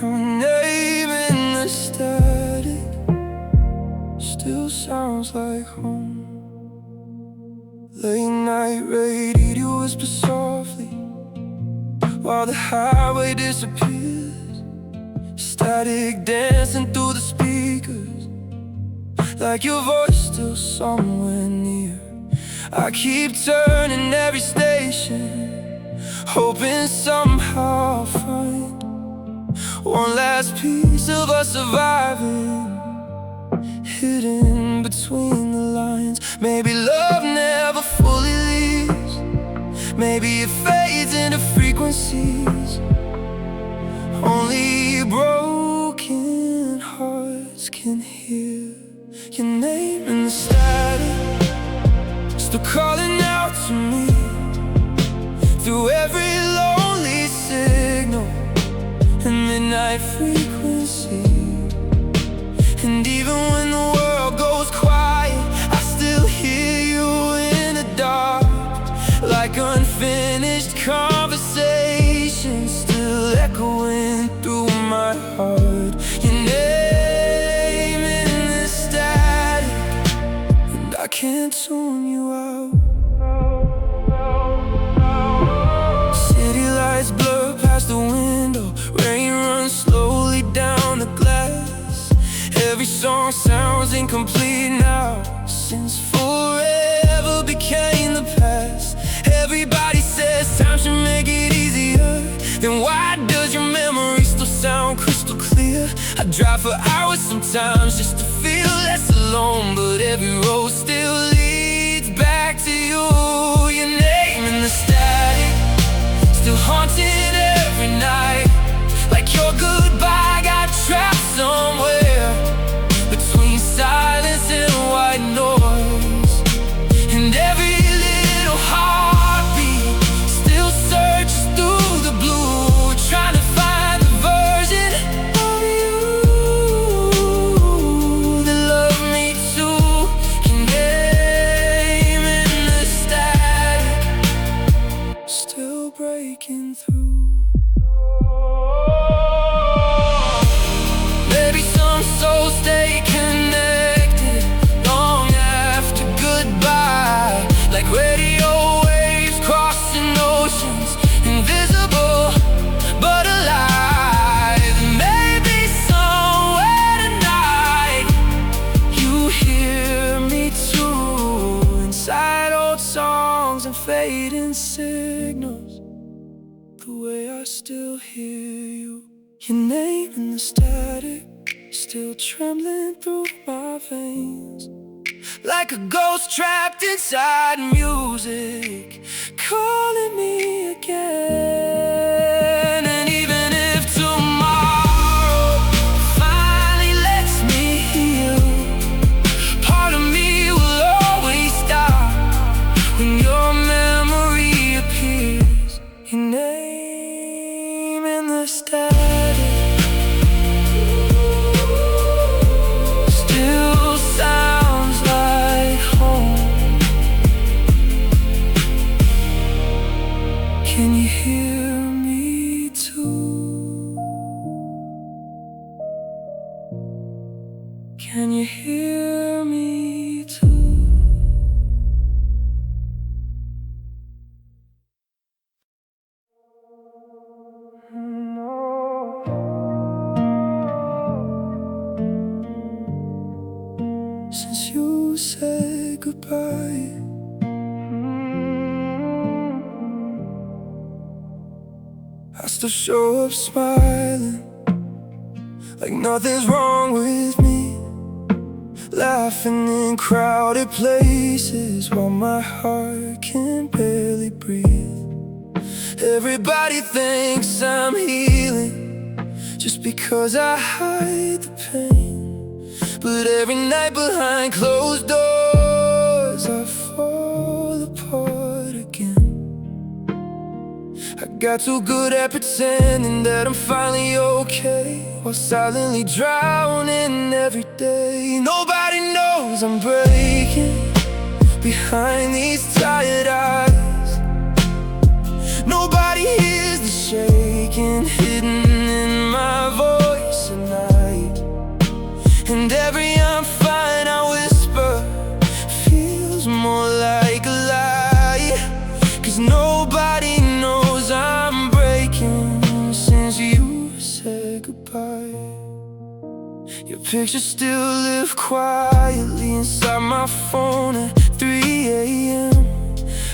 Your name in the static still sounds like home. Late night radio whisper softly while the highway disappears. Static dancing through the speakers, like your voice still somewhere near. I keep turning every station, hoping somehow I'll find one last piece of us surviving, hidden between the lines. Maybe love never fully leaves, maybe it fades into frequencies only broken hearts can hear your name in the static, still calling out to me through every lonely signal and midnight frequency. And even when the world goes quiet, I still hear you in the dark, like unfinished conversations still echoing through my heart. Your name in the static, and I can't tune you out. City lights blur past the window, rain runs slowly down the glass. Every song sounds incomplete now, since forever became the past. Everybody says time should make it easier, then why does your memory still sound crystal clear? I drive for hours sometimes just to feel less alone, but every road still leads back to you. Your name in the static, still haunting every night, like your goodbye got trapped somewhere between silence and white noise. And every little heartbeat still searches through the blue, trying to find the version of you that loved me too. Your name in the static, still breaking through. Maybe some souls stay connected long after goodbye, like radio waves crossing oceans, invisible but alive. And maybe somewhere tonight you hear me too, inside old songs and fading signals, the way I still hear you. Your name in the static, still trembling through my veins, like a ghost trapped inside music, calling me again. And even if tomorrow finally lets me heal, part of me will always stop when your memory appears. Your name in the static still sounds like home. Can you hear me too? Can you hear me too? Since you said goodbye, I still show up smiling, like nothing's wrong with me, laughing in crowded places while my heart can barely breathe. Everybody thinks I'm healing just because I hide the pain, but every night behind closed doors I fall apart again. I got too good at pretending that I'm finally okay, while silently drowning every day. Nobody knows I'm breaking behind these tired eyes. Nobody hears the shaking hidden in my voice at night. And every I'm fine I whisper feels more like a lie, 'cause nobody knows I'm breaking since you said goodbye. Your pictures still live quietly inside my phone at 3 a.m.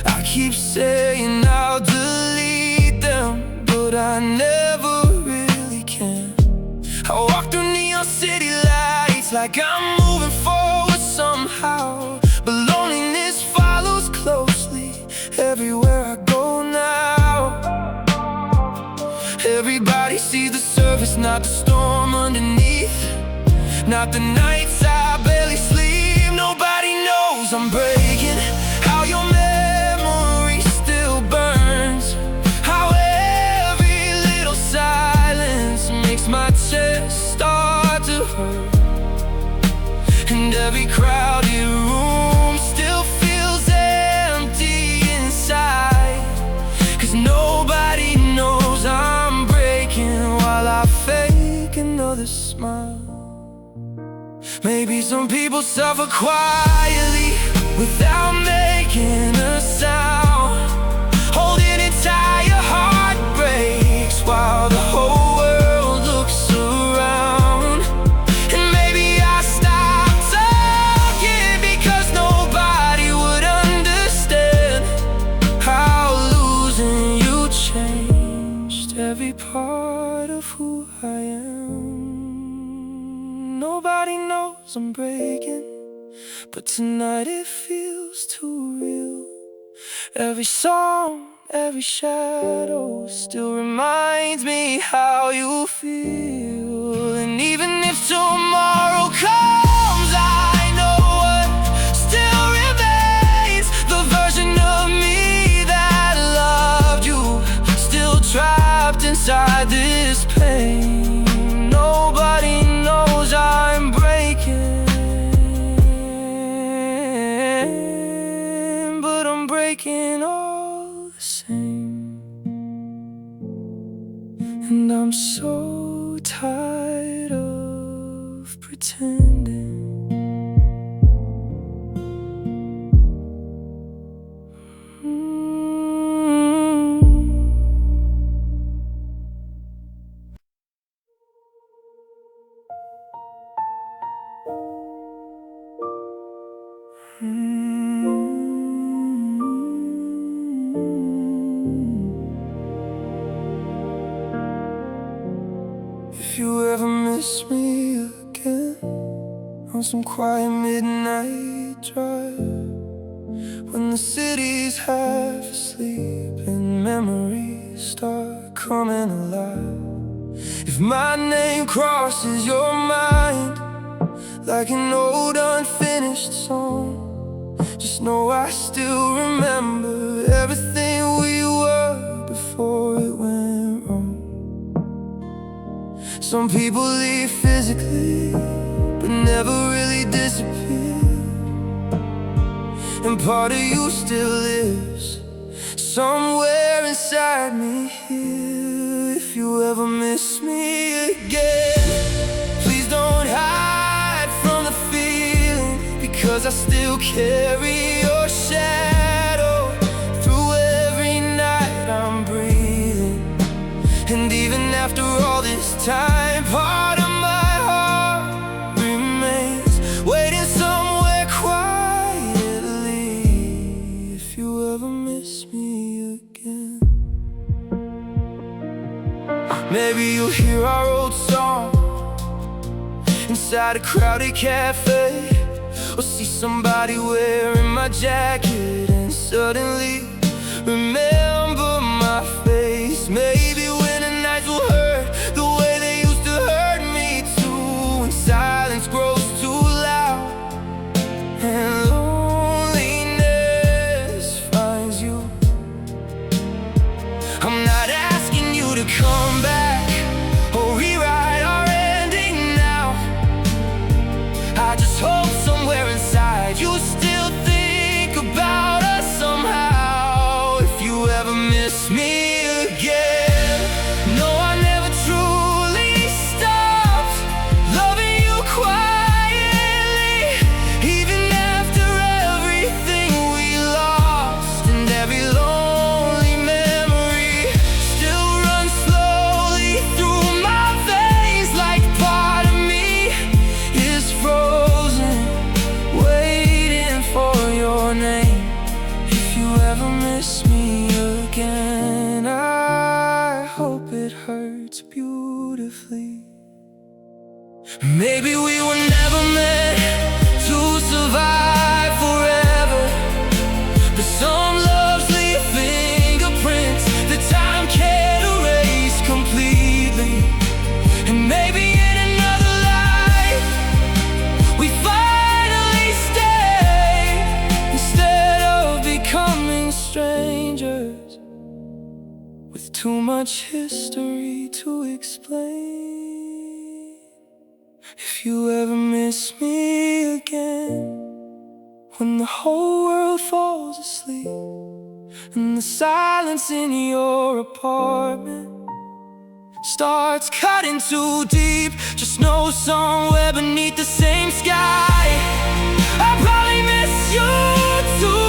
I keep saying I'll delete them, but I never really can. I walk through neon city lights like I'm moving forward somehow, but loneliness follows closely everywhere I go now. Everybody sees the surface It's not the storm underneath, not the nights I barely sleep. Nobody knows I'm breaking, how your memory still burns, how every little silence makes my chest start to hurt, and every crowded room still feels empty inside. 'Cause nobody knows I'm breaking while I fake another smile. Maybe some people suffer quietly without making a sound, holding entire heartbreaks while the whole world looks around. And maybe I stopped talking because nobody would understand how losing you changed every part of who I am. Nobody knows I'm breaking, but tonight it feels too real. Every song, every shadow still reminds me how you feel. And even if tomorrow comes, I know what still remains. The version of me that loved you, still trapped inside this pain. Nobody knows I'm breaking, but I'm breaking all the same. And I'm so tired of pretending. If you ever miss me again on some quiet midnight drive, when the city's half asleep and memories start coming alive, if my name crosses your mind like an old unfinished song, just know I still remember everything we were before it went wrong. Some people leave physically, but never really disappear. And part of you still lives somewhere inside me here. If you ever miss me again, please don't hide from the feeling, because I still carry your shadow through every night I'm breathing. And even after all this time, part of my heart remains waiting somewhere quietly. If you ever miss me again, maybe you'll hear our old song inside a crowded cafe, or see somebody wearing my jacket and suddenly remember my face. Maybe when the nights will hurt the way they used to hurt me too, and silence grows too loud and loneliness finds you. I'm not asking you to come back or rewrite our ending now. I just hope somewhere inside you still think about us somehow. If you ever miss me again, no, I never truly stopped loving you quietly, even after everything we lost. And every lonely memory still runs slowly through my veins, like part of me is frozen, waiting for your name. If you ever miss me again, I hope it hurts beautifully. Maybe we were never meant to survive forever, but some loves leave fingerprints that time can't erase completely. with too much history to explain. If you ever miss me again, when the whole world falls asleep and the silence in your apartment starts cutting too deep, just know somewhere beneath the same sky I'll probably miss you too.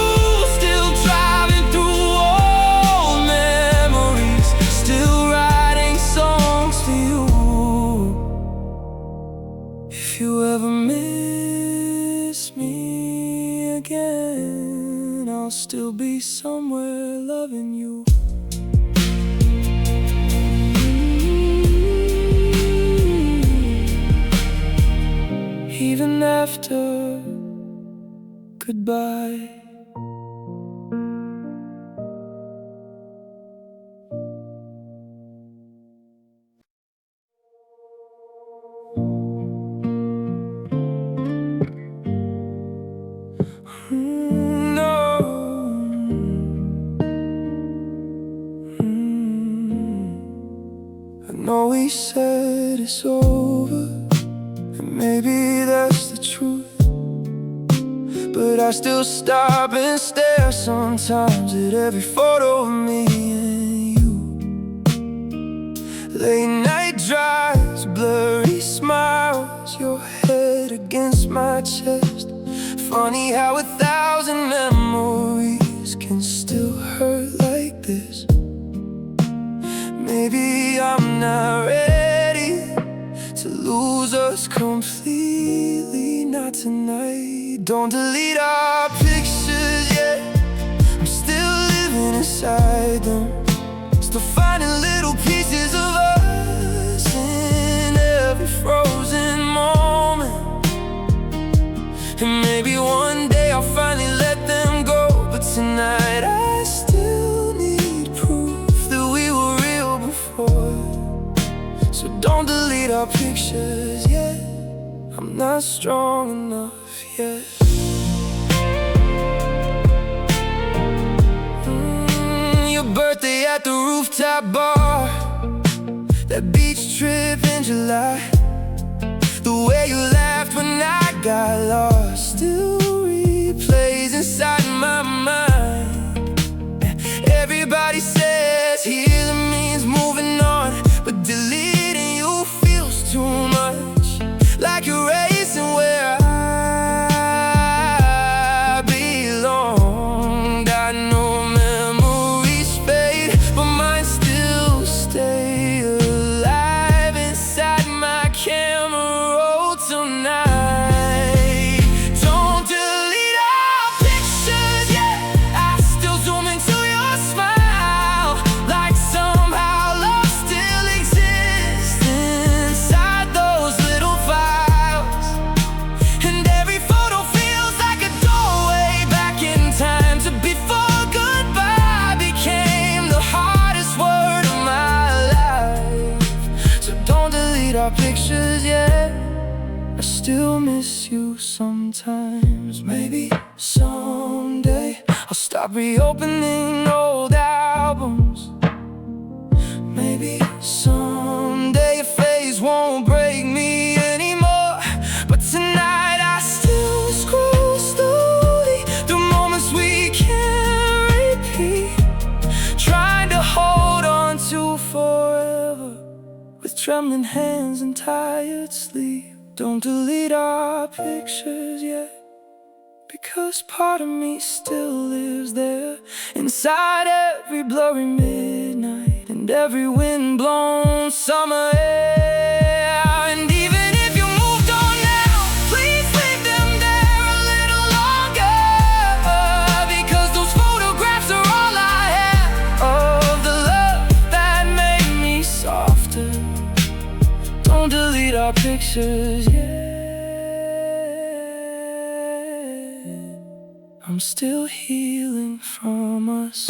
Still driving through old memories, still writing songs for you. If you ever miss me again, I'll still be somewhere loving you. Even after goodbye. I know we said it's over, and maybe that's the truth, but I still stop and stare sometimes at every photo of me and you. Late night drives, blurry smiles, your head against my chest. Funny how 1,000 memories can still hurt like this. Maybe I'm not ready to lose us completely, not tonight. Don't delete our pictures yet, I'm still living inside them, still finding little pieces of us in every frozen moment. And maybe one day I'll finally let them go, but tonight I still need proof that we were real before. So don't delete our pictures yet, I'm not strong enough yet. Your birthday at the rooftop bar, that beach trip in July, the way you laughed when I got lost still replays inside my mind. Everybody says healing means moving on, but deleting you feels too much like erasing where I belonged. I know memories fade, but mine still stay alive inside my camera roll tonight. Don't delete our pictures yet, I still zoom into your smile, like somehow love still exists inside those little files. And every photo feels like a doorway back in time to before goodbye became the hardest word of my life. So don't delete our pictures yet, I still miss you sometimes. Maybe someday I'll stop reopening old albums. Maybe someday your face won't break me anymore, but tonight I still scroll slowly through moments we can't repeat, trying to hold on to forever with trembling hands and tired sleep. Don't delete our pictures yet, because part of me still lives there, inside every blurry midnight and every wind-blown summer air. And even if you moved on now, please leave them there a little longer, because those photographs are all I have of the love that made me softer. Don't delete our pictures yet, I'm still healing from us.